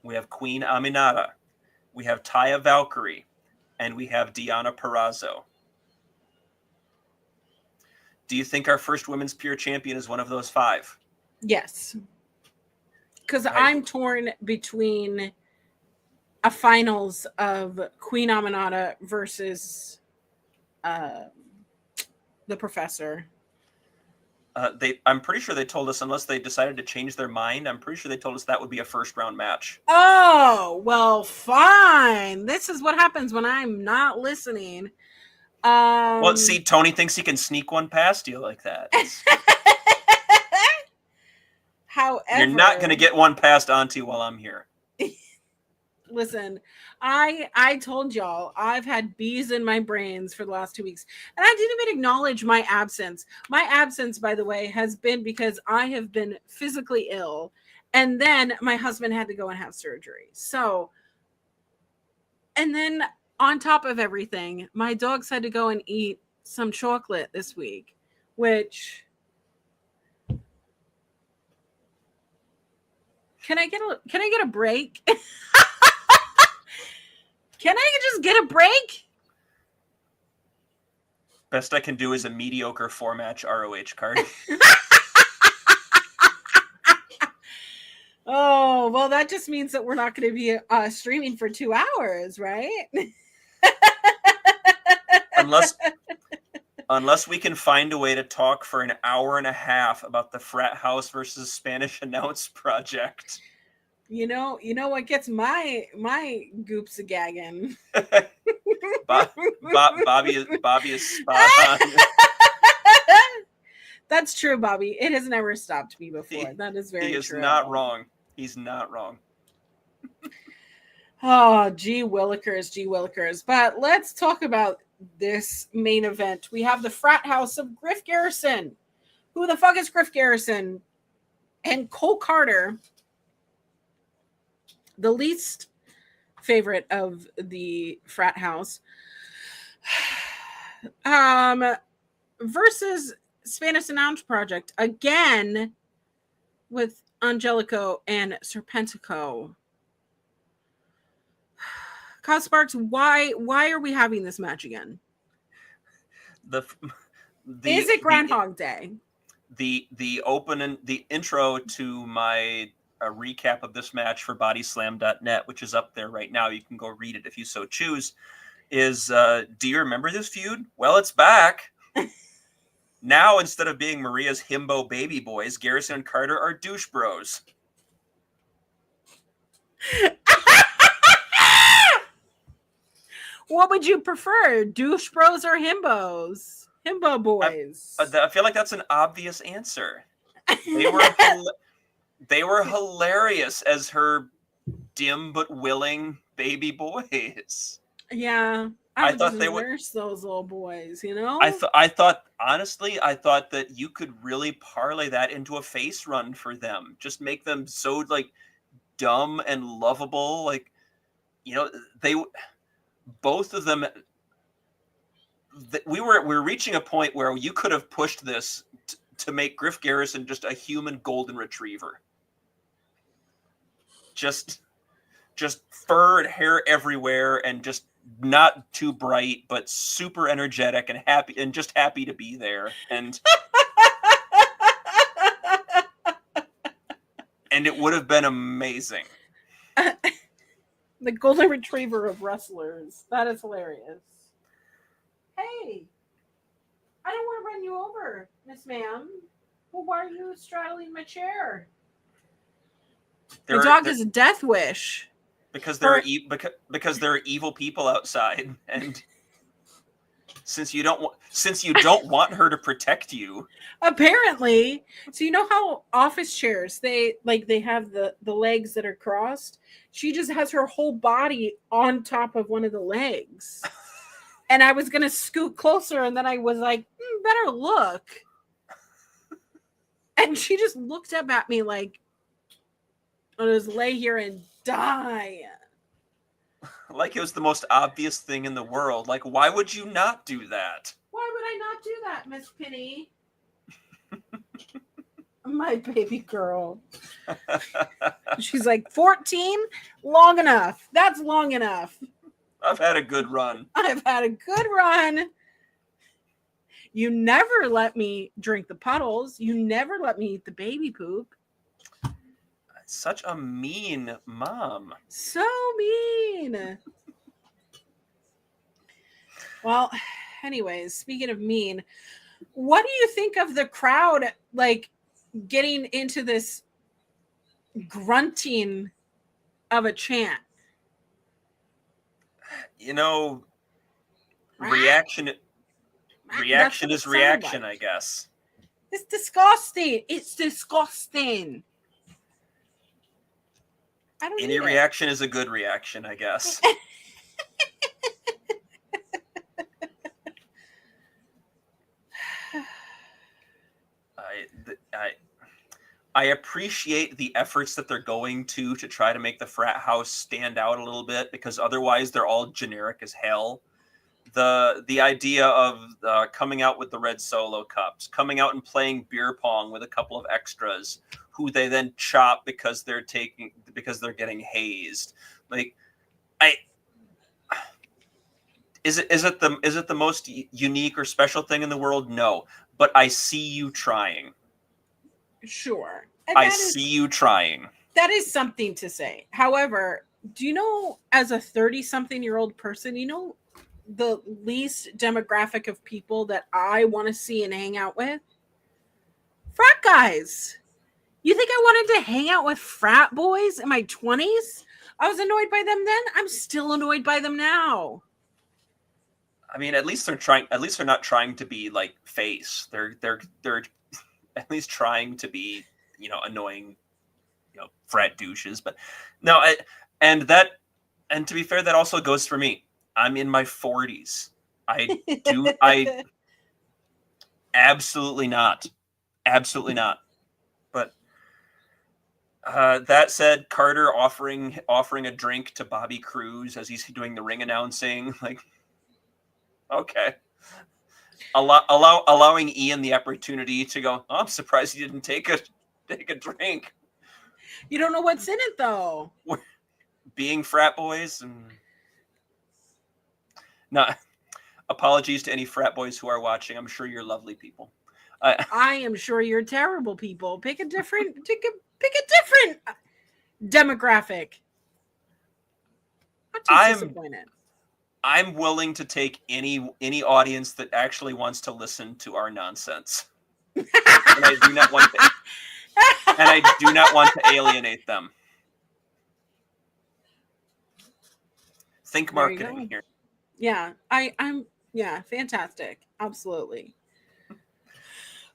We have Queen Aminata. We have Taya Valkyrie. And we have Deonna Purrazzo. Do you think our first women's Pure champion is one of those 5? Yes. Because I'm torn between a finals of Queen Aminata versus the Professor. I'm pretty sure they told us, unless they decided to change their mind, I'm pretty sure they told us that would be a first-round match. Oh, well, fine. This is what happens when I'm not listening. Well, see, Tony thinks he can sneak one past you like that. However, you're not going to get one past Auntie while I'm here. Listen, I told y'all I've had bees in my brains for the last 2 weeks, and I didn't even acknowledge my absence. My absence, by the way, has been because I have been physically ill, and then my husband had to go and have surgery. So, and then on top of everything, my dogs had to go and eat some chocolate this week, which can I get a break? Can I just get a break? Best I can do is a mediocre 4-match ROH card. Oh, well, that just means that we're not going to be streaming for 2 hours, right? Unless we can find a way to talk for an hour and a half about the Frat House versus Spanish Announce project. You know what gets my goops a gagging. Bobby is spot on. That's true, Bobby. It has never stopped me before. That is very true. He is not wrong. He's not wrong. Oh, gee willikers. But let's talk about this main event. We have the Frat House of Griff Garrison. Who the fuck is Griff Garrison? And Cole Carter, the least favorite of the Frat House, versus Spanish Announce Project, again with Angelico and Serpentico. Kyle Sparks, why are we having this match again? Is it Groundhog Day? The intro to my recap of this match for bodyslam.net, which is up there right now, you can go read it if you so choose, is do you remember this feud? Well, it's back. Now, instead of being Maria's himbo baby boys, Garrison and Carter are douche bros. What would you prefer, douche bros or himbos? Himbo boys. I feel like that's an obvious answer. They were hilarious as her dim but willing baby boys. Yeah. I thought they would nurse those little boys, you know? I thought that you could really parlay that into a face run for them. Just make them so like dumb and lovable. Like they both of them. We were reaching a point where you could have pushed this to make Griff Garrison just a human golden retriever. Just fur and hair everywhere, and just not too bright, but super energetic and happy, and just happy to be there. And and it would have been amazing. The golden retriever of wrestlers. That is hilarious. Hey, I don't want to run you over, Miss Ma'am. Well, why are you straddling my chair? The dog is a death wish. Because there are evil people outside, and since you don't want her to protect you, apparently. So you know how office chairs they have the legs that are crossed. She just has her whole body on top of one of the legs. And I was gonna scoot closer, and then I was like, better look. And she just looked up at me like, I'll just lay here and die. Like it was the most obvious thing in the world. Like, why would you not do that? Why would I not do that, Miss Penny? My baby girl. She's like, 14? Long enough. That's long enough. I've had a good run. I've had a good run. You never let me drink the puddles. You never let me eat the baby poop. Such a mean mom. So mean. Well, anyways, speaking of mean, what do you think of the crowd like getting into this grunting of a chant? Reaction is reaction, like. I guess. It's disgusting. It's disgusting. Any reaction is a good reaction, I guess. I appreciate the efforts that they're going to try to make the frat house stand out a little bit, because otherwise they're all generic as hell. The idea of coming out with the red Solo cups, coming out and playing beer pong with a couple of extras, who they then chop because they're getting hazed. Like, is it the most unique or special thing in the world? No, but I see you trying. Sure. I see you trying. That is something to say. However, do you know, as a 30-something-year-old person, you know the least demographic of people that I want to see and hang out with? Frat guys. You think I wanted to hang out with frat boys in my 20s? I was annoyed by them then. I'm still annoyed by them now. I mean, at least they're trying. At least they're not trying to be like face. They're at least trying to be, annoying, frat douches. But no, and to be fair, that also goes for me. I'm in my 40s. I absolutely not. But that said, Carter offering a drink to Bobby Cruz as he's doing the ring announcing, like, okay. Allowing Ian the opportunity to go, oh, I'm surprised he didn't take a drink. You don't know what's in it, though. Being frat boys. And not apologies to any frat boys who are watching. I'm sure you're lovely people. I am sure you're terrible people. Pick a different demographic. I'm disappointed. I'm willing to take any audience that actually wants to listen to our nonsense. And I do not want to alienate them. Think marketing here. Yeah, I'm fantastic. Absolutely.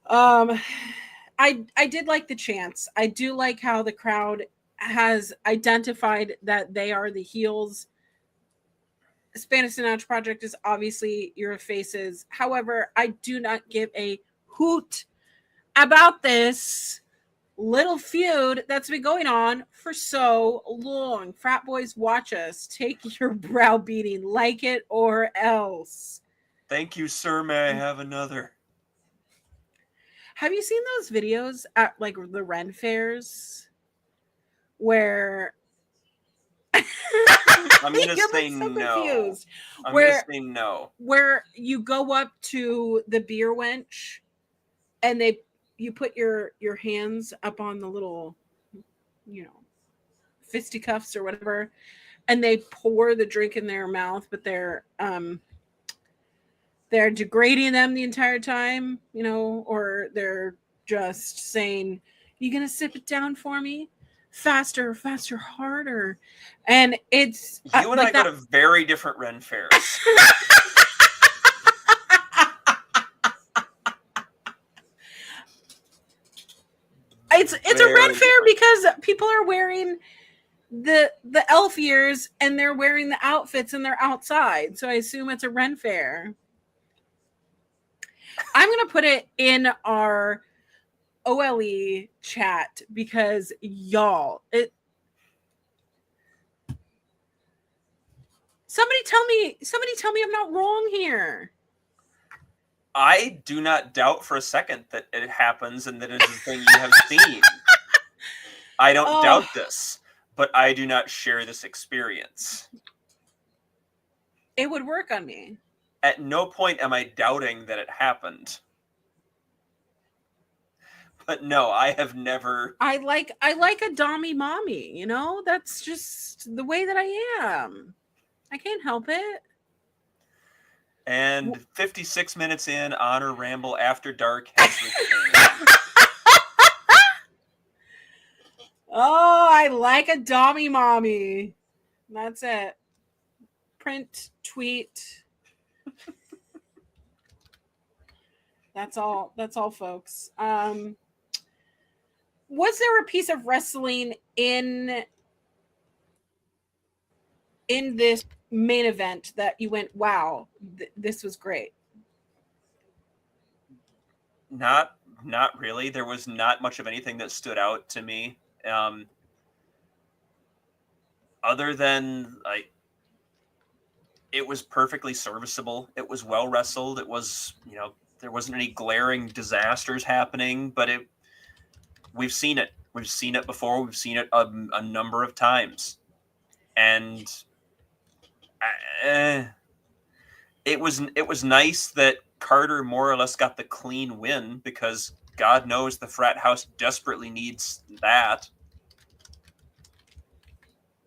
I did like the chants. I do like how the crowd has identified that they are the heels. Spanish Sinatra Project is obviously your faces. However, I do not give a hoot about this little feud that's been going on for so long. Frat boys, watch us. Take your browbeating, like it or else. Thank you, sir. May I have another? Have you seen those videos at like the Ren fairs where I'm gonna you say look so no. confused? I'm Where gonna say no. where you go up to the beer wench and you put your hands up on the little, you know, fisticuffs or whatever, and they pour the drink in their mouth, but they're degrading them the entire time, you know, or they're just saying, "You gonna sip it down for me? Faster, faster, harder." And it's You and like I go that. to very different Ren fairs. It's a Very red fair different. because people are wearing the elf ears and they're wearing the outfits and they're outside. So I assume it's a Ren fair. I'm gonna put it in our OLE chat because y'all, somebody tell me I'm not wrong here. I do not doubt for a second that it happens and that it is a thing you have seen. I don't doubt this, but I do not share this experience. It would work on me. At no point am I doubting that it happened. But no, I have never. I like a dommy mommy, you know? That's just the way that I am. I can't help it. And 56 minutes in, Honor Ramble After Dark has returned. Oh, I like a dommy mommy. That's it. Print, tweet. That's all, folks. Was there a piece of wrestling in this main event that you went, wow, this was great? Not really. There was not much of anything that stood out to me. Other than like, it was perfectly serviceable. It was well wrestled. It was, you know, there wasn't any glaring disasters happening, but we've seen it. We've seen it before. We've seen it a number of times. And it was nice that Carter more or less got the clean win, because God knows the frat house desperately needs that.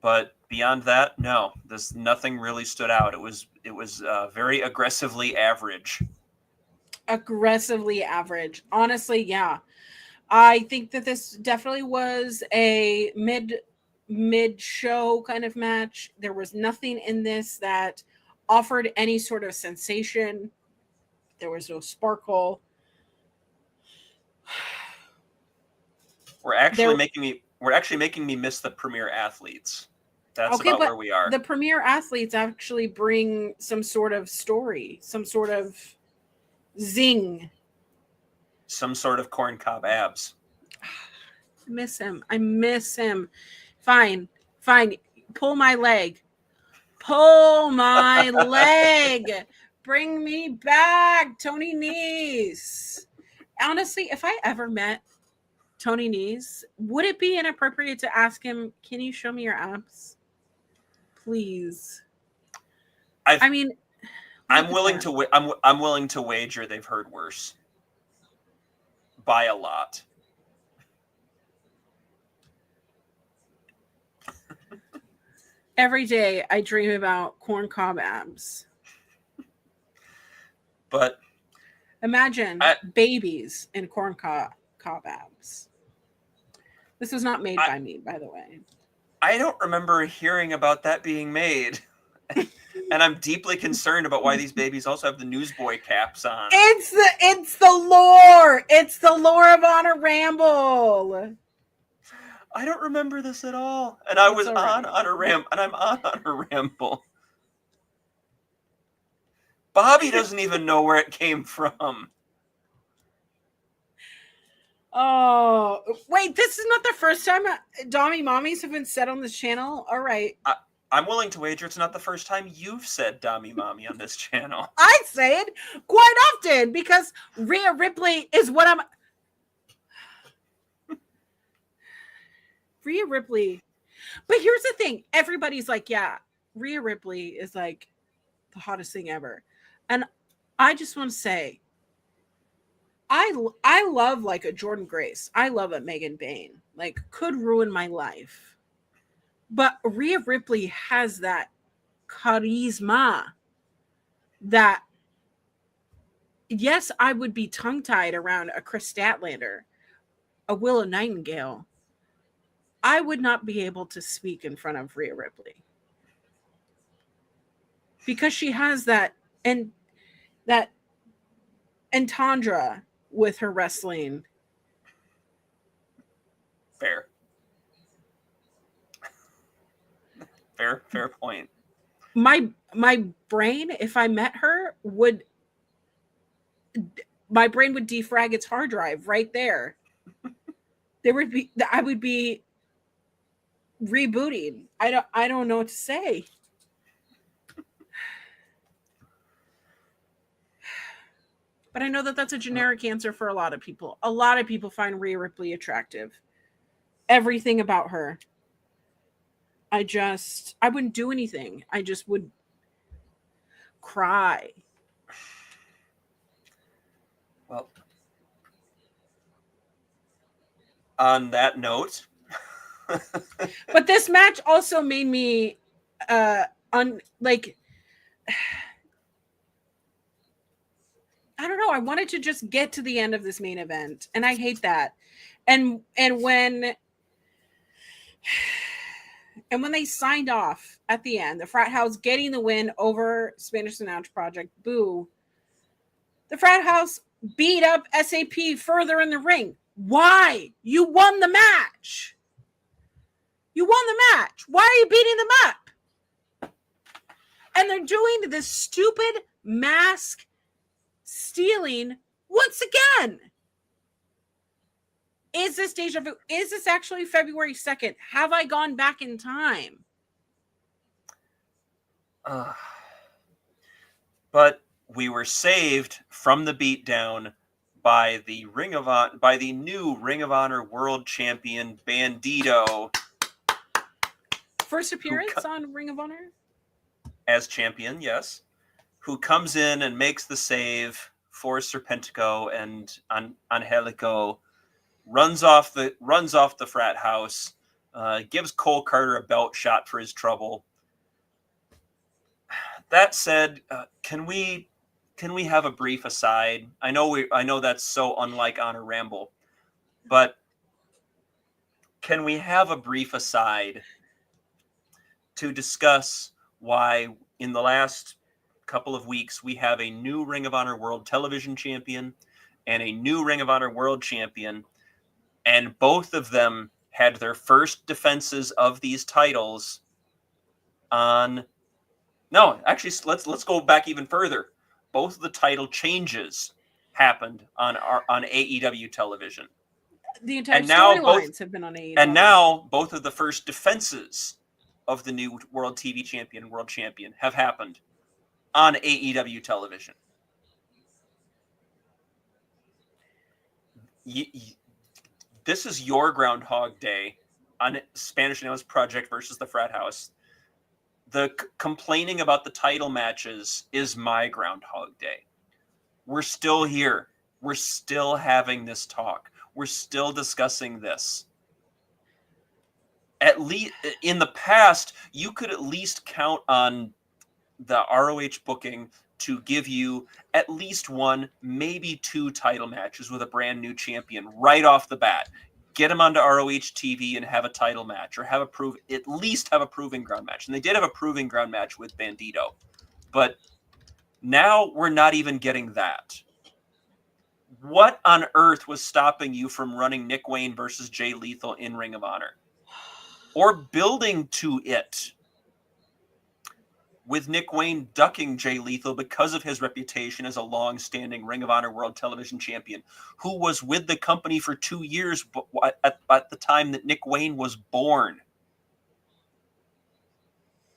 But beyond that, no, there's nothing really stood out. It was very aggressively average. Aggressively average. Honestly, yeah. I think that this definitely was a mid show kind of match. There was nothing in this that offered any sort of sensation. There was no sparkle. We're actually making me miss the premier athletes. That's Okay, about but where we are. the premier athletes actually bring some sort of story, some sort of zing. Some sort of corncob abs. I miss him. Fine. Pull my leg. Bring me back, Tony Nese. Honestly, if I ever met Tony Nese, would it be inappropriate to ask him, can you show me your abs? Please. I'm willing to wager they've heard worse. By a lot. Every day I dream about corncob abs. But imagine babies in corncob abs. This was not made by me, by the way. I don't remember hearing about that being made. And I'm deeply concerned about why these babies also have the newsboy caps on. It's the lore. It's the lore of Honor Ramble. I don't remember this at all. And I was on Honor Ramble, and I'm on Honor Ramble. Bobby doesn't even know where it came from. Oh, wait, this is not the first time Dommy Mommies have been said on this channel. All right. I'm willing to wager it's not the first time you've said Dommy Mommy on this channel. I say it quite often because Rhea Ripley is what I'm. Rhea Ripley. But here's the thing. Everybody's like, yeah, Rhea Ripley is like the hottest thing ever. And I just want to say, I love like a Jordan Grace. I love a Megan Bain. Like, could ruin my life. But Rhea Ripley has that charisma that, yes, I would be tongue-tied around a Chris Statlander, a Willow Nightingale. I would not be able to speak in front of Rhea Ripley. Because she has that entendre with her wrestling. Fair point. My brain, if I met her, my brain would defrag its hard drive right there. I would be rebooting. I don't know what to say. But I know that that's a generic answer for a lot of people. A lot of people find Rhea Ripley attractive. Everything about her. I wouldn't do anything. I just would cry. Well, on that note. But this match also made me I don't know. I wanted to just get to the end of this main event, and I hate that. And when they signed off at the end, the Frat House getting the win over Spanish Announce Project, boo. The Frat House beat up SAP further in the ring. Why? You won the match. You won the match. Why are you beating them up? And they're doing this stupid mask stealing once again. Is this deja vu? Is this actually February 2nd? Have I gone back in time? But we were saved from the beatdown by the new Ring of Honor World Champion Bandito. First appearance on Ring of Honor? As champion, yes. Who comes in and makes the save for Serpentico, and Angelico runs off the Frat House, gives Cole Carter a belt shot for his trouble. That said, can we have a brief aside? I know that's so unlike Honor Ramble, but can we have a brief aside to discuss why in the last couple of weeks we have a new Ring of Honor World Television Champion and a new Ring of Honor World Champion, and both of them had their first defenses of these titles on... No, actually, let's go back even further. Both of the title changes happened on AEW television. The entire storylines have been on AEW. And now both of the first defenses of the new World TV Champion and World Champion have happened on AEW television. This is your Groundhog Day on Spanish Announce Project versus the Frat House. The complaining about the title matches is my Groundhog Day. We're still here. We're still having this talk. We're still discussing this. At least in the past, you could at least count on the ROH booking to give you at least one, maybe two title matches with a brand new champion right off the bat. Get them onto ROH TV and have a title match, or at least have a proving ground match. And they did have a proving ground match with Bandito. But now we're not even getting that. What on earth was stopping you from running Nick Wayne versus Jay Lethal in Ring of Honor? Or building to it? with Nick Wayne ducking Jay Lethal because of his reputation as a long-standing Ring of Honor World Television Champion, who was with the company for 2 years at the time that Nick Wayne was born.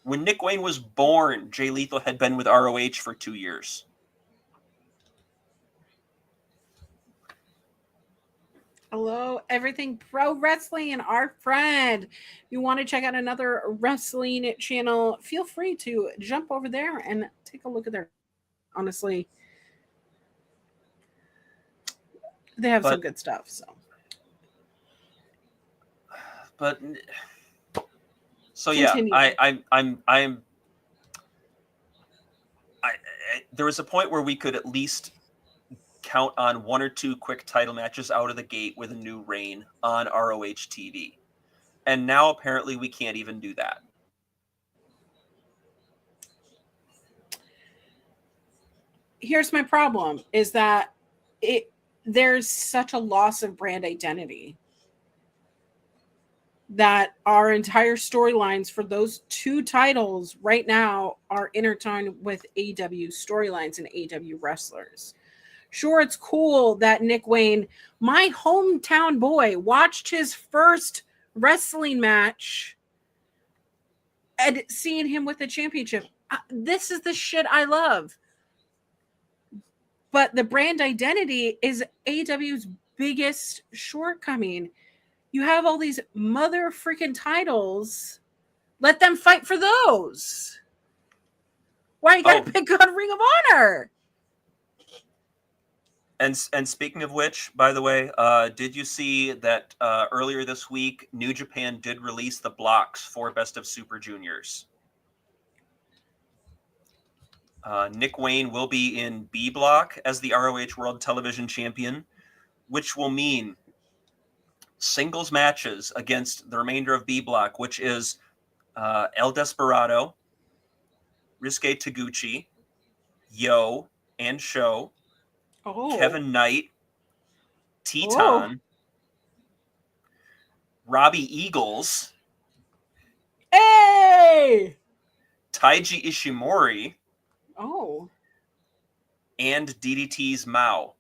When Nick Wayne was born, Jay Lethal had been with ROH for 2 years. Hello, everything pro wrestling and our friend. If you want to check out another wrestling channel, feel free to jump over there and take a look at their. Honestly, they have some good stuff. So Continue. There was a point where we could at least count on 1 or 2 quick title matches out of the gate with a new reign on ROH TV. And now apparently we can't even do that. Here's my problem is that there's such a loss of brand identity that our entire storylines for those 2 titles right now are intertwined with AEW storylines and AEW wrestlers. Sure, it's cool that Nick Wayne, my hometown boy, watched his first wrestling match and seeing him with the championship. This is the shit I love. But the brand identity is AEW's biggest shortcoming. You have all these mother freaking titles. Let them fight for those. Why you gotta pick on Ring of Honor? And speaking of which, by the way, did you see that earlier this week, New Japan did release the blocks for Best of Super Juniors? Nick Wayne will be in B block as the ROH World Television Champion, which will mean singles matches against the remainder of B block, which is El Desperado, Ryusuke Taguchi, Yo, and Sho, Kevin Knight, Teton, Robbie Eagles, Hey! Taiji Ishimori, Oh. and DDT's Mao.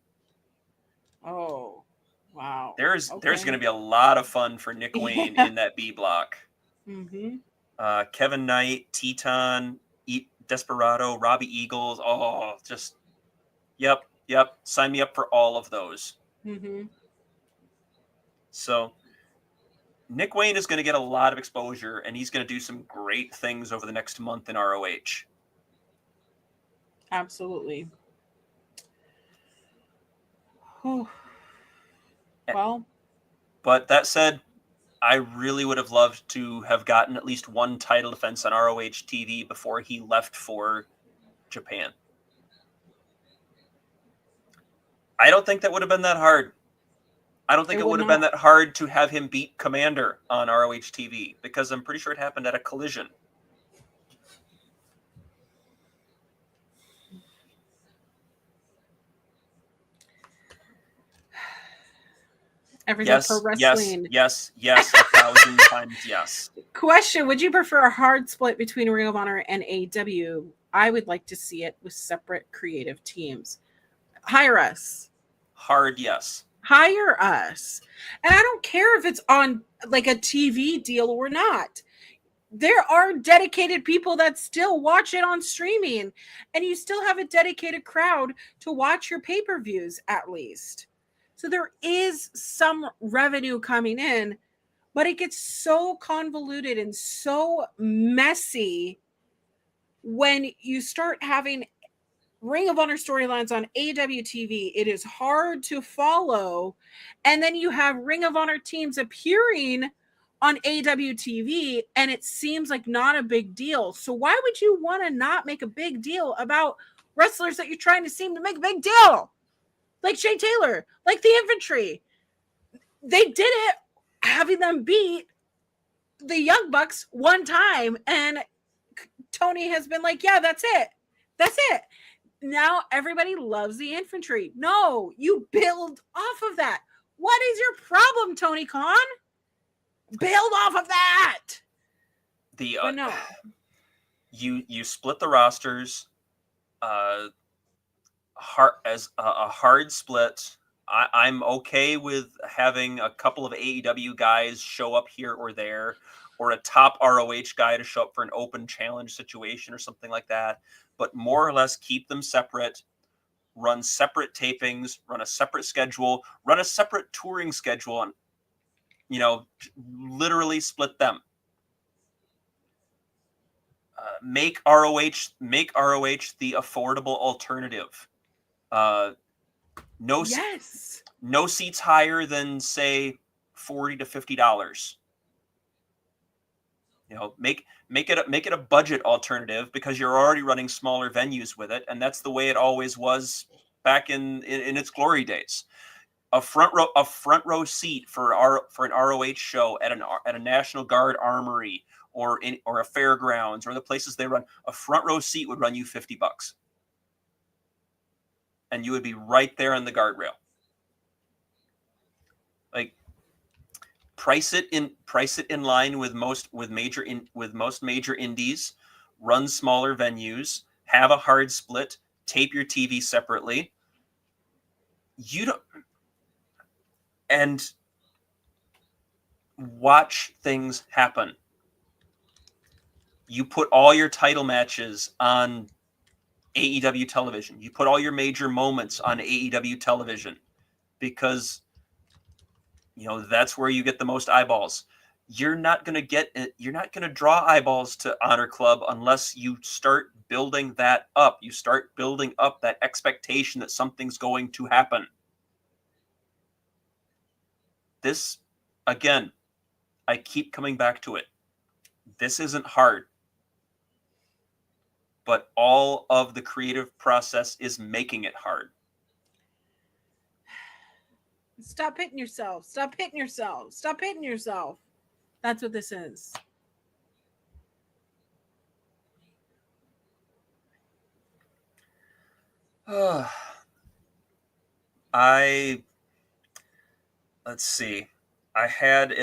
Oh. Wow. There's going to be a lot of fun for Nick Wayne in that B block. Mm-hmm. Kevin Knight, Teton, Desperado, Robbie Eagles. Oh, just yep. Sign me up for all of those. Mm-hmm. So Nick Wayne is going to get a lot of exposure, and he's going to do some great things over the next month in ROH. Absolutely. Well, but that said, I really would have loved to have gotten at least 1 title defense on ROH TV before he left for Japan. I don't think that would have been that hard. I don't think it would have been that hard to have him beat Commander on ROH TV, because I'm pretty sure it happened at a Collision. everything for wrestling. Yes, 1,000 times yes. Question: would you prefer a hard split between Ring of Honor and AEW? I would like to see it with separate creative teams. Hire us. Hard yes. Hire us. And I don't care if it's on like a TV deal or not. There are dedicated people that still watch it on streaming, and you still have a dedicated crowd to watch your pay-per-views at least. So there is some revenue coming in, but it gets so convoluted and so messy when you start having Ring of Honor storylines on AEW TV. It is hard to follow. And then you have Ring of Honor teams appearing on AEW TV, and it seems like not a big deal. So why would you want to not make a big deal about wrestlers that you're trying to seem to make a big deal? Like Shane Taylor, like the Infantry. They did it having them beat the Young Bucks one time, and Tony has been like, yeah, that's it. That's it. Now everybody loves the Infantry. No, you build off of that. What is your problem, Tony Khan? Build off of that. The no. you split the rosters, a hard split. I'm okay with having a couple of AEW guys show up here or there, or a top ROH guy to show up for an open challenge situation or something like that. But more or less keep them separate, run separate tapings, run a separate schedule, run a separate touring schedule, and literally split them. Make ROH the affordable alternative. No Yes. no seats higher than, say, $40 to $50. Make it a budget alternative, because you're already running smaller venues with it, and that's the way it always was back in its glory days. A front row seat for an ROH show at a National Guard armory or a fairgrounds or the places they run. A front row seat would run you $50, and you would be right there on the guardrail. Like, price it in line with most major indies. Run smaller venues, have a hard split, tape your TV separately. And watch things happen. You put all your title matches on AEW television. You put all your major moments on AEW television, because that's where you get the most eyeballs. You're not going to draw eyeballs to Honor Club unless you start building that up. You start building up that expectation that something's going to happen. This, again, I keep coming back to it. This isn't hard, but all of the creative process is making it hard. Stop hitting yourself. Stop hitting yourself. Stop hitting yourself. That's what this is. Let's see. I had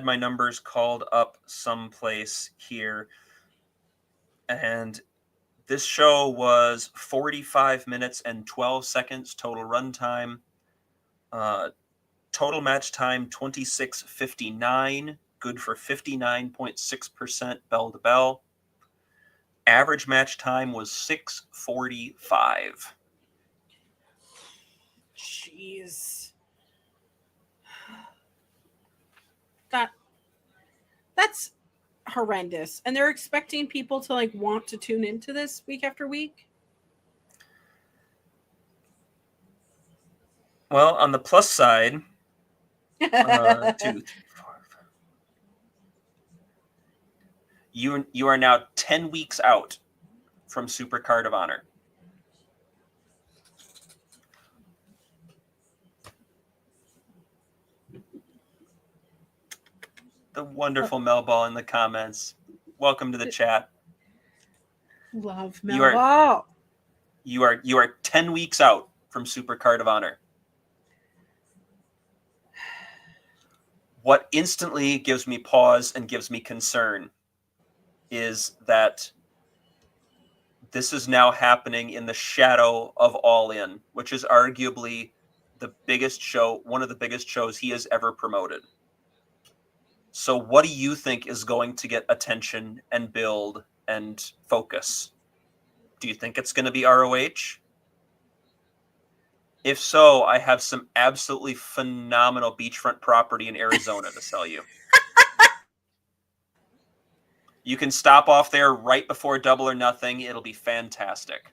my numbers called up someplace here, and this show was 45 minutes and 12 seconds total runtime. Total match time 26:59, good for 59.6% bell to bell. Average match time was 6:45. Jeez. That's horrendous. And they're expecting people to want to tune into this week after week. Well, on the plus side, 2, 3, 4, 5. You are now 10 weeks out from Supercard of Honor. The wonderful Melball in the comments. Welcome to the chat. Love Melball. You are 10 weeks out from Supercard of Honor. What instantly gives me pause and gives me concern is that this is now happening in the shadow of All In, which is arguably the biggest show, one of the biggest shows he has ever promoted. So what do you think is going to get attention and build and focus? Do you think it's going to be ROH? If so, I have some absolutely phenomenal beachfront property in Arizona to sell you. You can stop off there right before Double or Nothing. It'll be fantastic.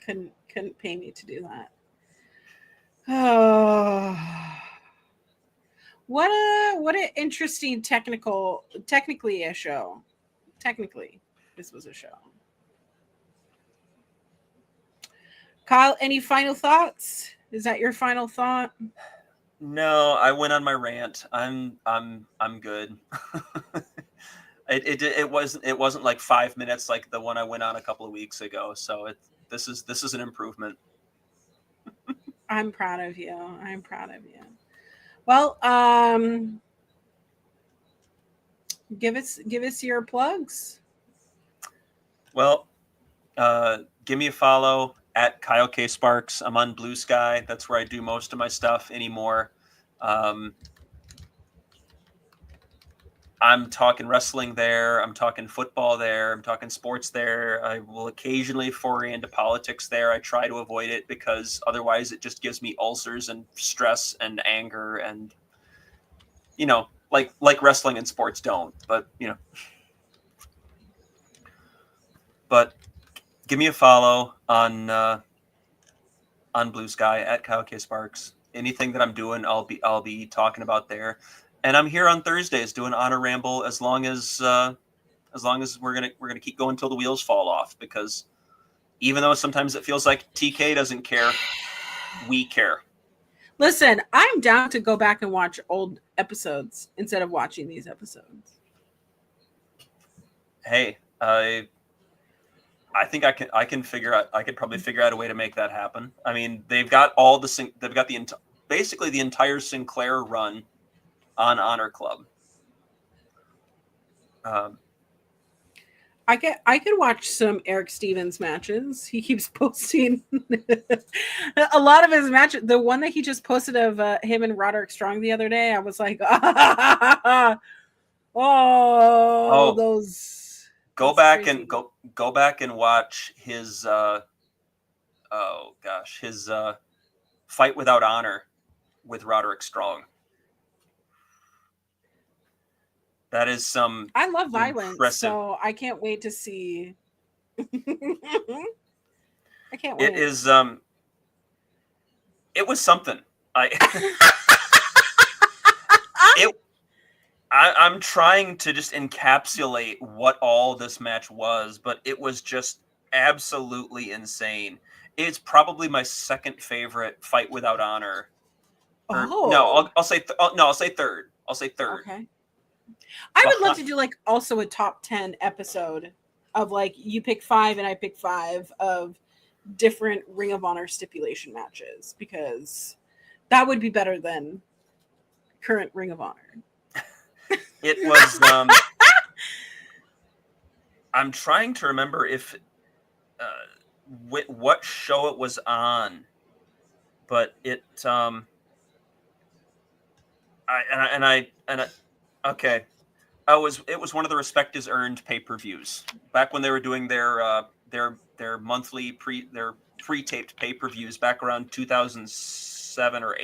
Couldn't pay me to do that. Oh, what an interesting technically a show. Technically, this was a show. Kyle, any final thoughts? Is that your final thought? No, I went on my rant. I'm good. It wasn't like 5 minutes like the one I went on a couple of weeks ago. So this is an improvement. I'm proud of you. I'm proud of you. Well, give us your plugs. Well, give me a follow at Kyle K. Sparks. I'm on Blue Sky. That's where I do most of my stuff anymore. I'm talking wrestling there. I'm talking football there. I'm talking sports there. I will occasionally foray into politics there. I try to avoid it because otherwise it just gives me ulcers and stress and anger and, like wrestling and sports don't. But give me a follow on Blue Sky at Kyle K. Sparks. Anything that I'm doing, I'll be talking about there. And I'm here on Thursdays doing Honor Ramble as long as we're gonna keep going until the wheels fall off. Because even though sometimes it feels like TK doesn't care, we care. Listen, I'm down to go back and watch old episodes instead of watching these episodes. Hey, I think I can figure out. I could probably figure out a way to make that happen. I mean, they've got basically the entire Sinclair run on Honor Club. I could watch some Eric Stevens matches. He keeps posting a lot of his matches. The one that he just posted of him and Roderick Strong the other day, I was like, those. Go back and watch his his Fight Without Honor with Roderick Strong. That is some. I love violence, impressive. So I can't wait to see. I can't wait. It is. It was something. I'm trying to just encapsulate what all this match was, but it was just absolutely insane. It's probably my second favorite Fight Without Honor. I'll say third. I'll say third. Okay. I would love to do like also a top 10 episode of like you pick 5 and I pick 5 of different Ring of Honor stipulation matches, because that would be better than current Ring of Honor. It was. I'm trying to remember if what show it was on, but it. Okay. It was one of the Respect Is Earned pay-per-views back when they were doing their monthly pre-taped pay-per-views back around 2007 or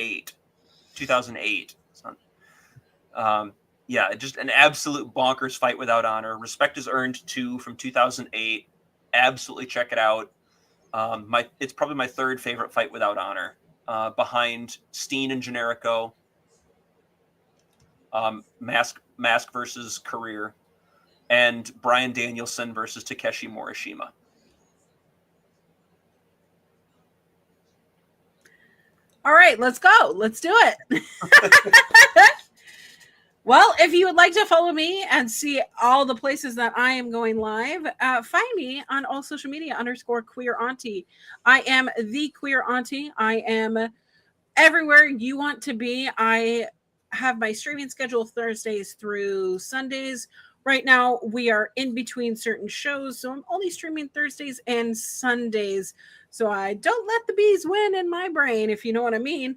2008. Yeah, just an absolute bonkers Fight Without Honor. Respect Is Earned 2 from 2008. Absolutely check it out. It's probably my third favorite Fight Without Honor, behind Steen and Generico. Mask versus Career, and Bryan Danielson versus Takeshi Morishima. All right, let's go. Let's do it. Well, if you would like to follow me and see all the places that I am going live, find me on all social media _Queer Auntie. I am the Queer Auntie. I am everywhere you want to be. I have my streaming schedule Thursdays through Sundays. Right now, we are in between certain shows, so I'm only streaming Thursdays and Sundays. So I don't let the bees win in my brain, if you know what I mean.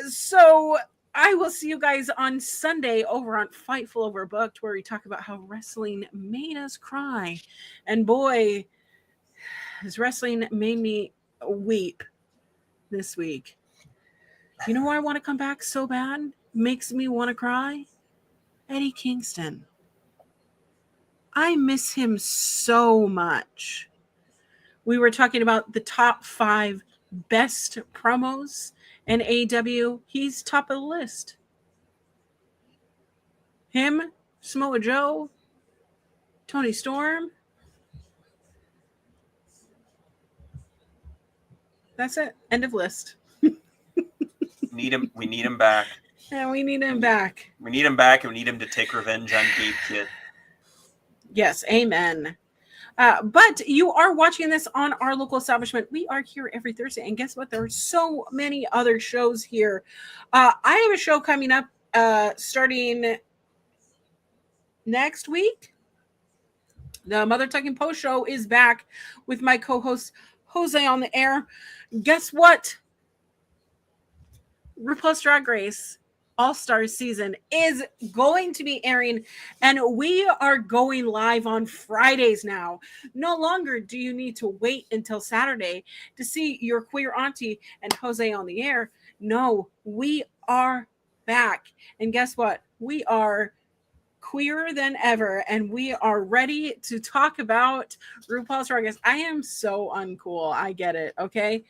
So I will see you guys on Sunday over on Fightful Overbooked, where we talk about how wrestling made us cry. And boy, has wrestling made me weep this week. You know why I want to come back so bad? Makes me want to cry? Eddie Kingston. I miss him so much. We were talking about the top 5 best promos in AEW. He's top of the list. Him, Samoa Joe, Tony Storm. That's it. End of list. We need him back. Yeah, we need him back. We need him back, and we need him to take revenge on Gabe Kidd. Yes, amen. But you are watching this on our local establishment. We are here every Thursday. And guess what? There are so many other shows here. I have a show coming up starting next week, the Mother Tucking Post Show is back with my co-host Jose on the air. Guess what? RuPaul's Drag Race All-Star season is going to be airing, and we are going live on Fridays now. No longer do you need to wait until Saturday to see your queer auntie and Jose on the air. No, we are back. And guess what? We are queerer than ever, and we are ready to talk about RuPaul's Drag Race. I am so uncool. I get it, okay?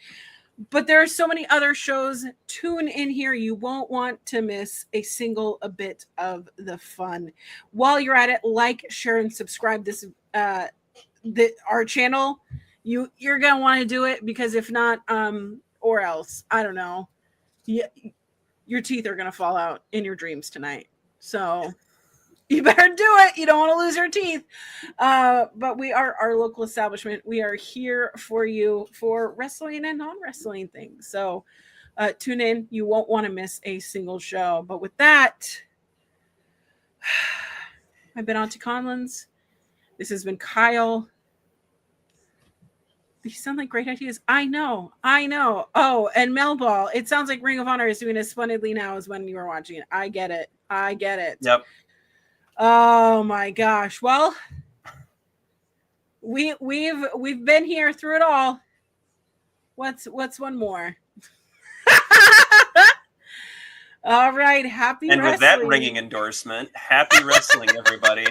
But there are so many other shows. Tune in here. You won't want to miss a single bit of the fun. While you're at it, like, share, and subscribe this our channel. You're gonna want to do it, because if not, or else, I don't know. Your teeth are gonna fall out in your dreams tonight. So you better do it. You don't want to lose your teeth. But we are our local establishment. We are here for you for wrestling and non-wrestling things. So tune in. You won't want to miss a single show. But with that, I've been Auntie Conlins. This has been Kyle. These sound like great ideas. I know. Oh, and Melball. It sounds like Ring of Honor is doing as splendidly now as when you were watching it. I get it. Yep. Oh my gosh. Well, we've been here through it all. What's one more? All right. Happy and wrestling. with that ringing endorsement, happy wrestling, everybody.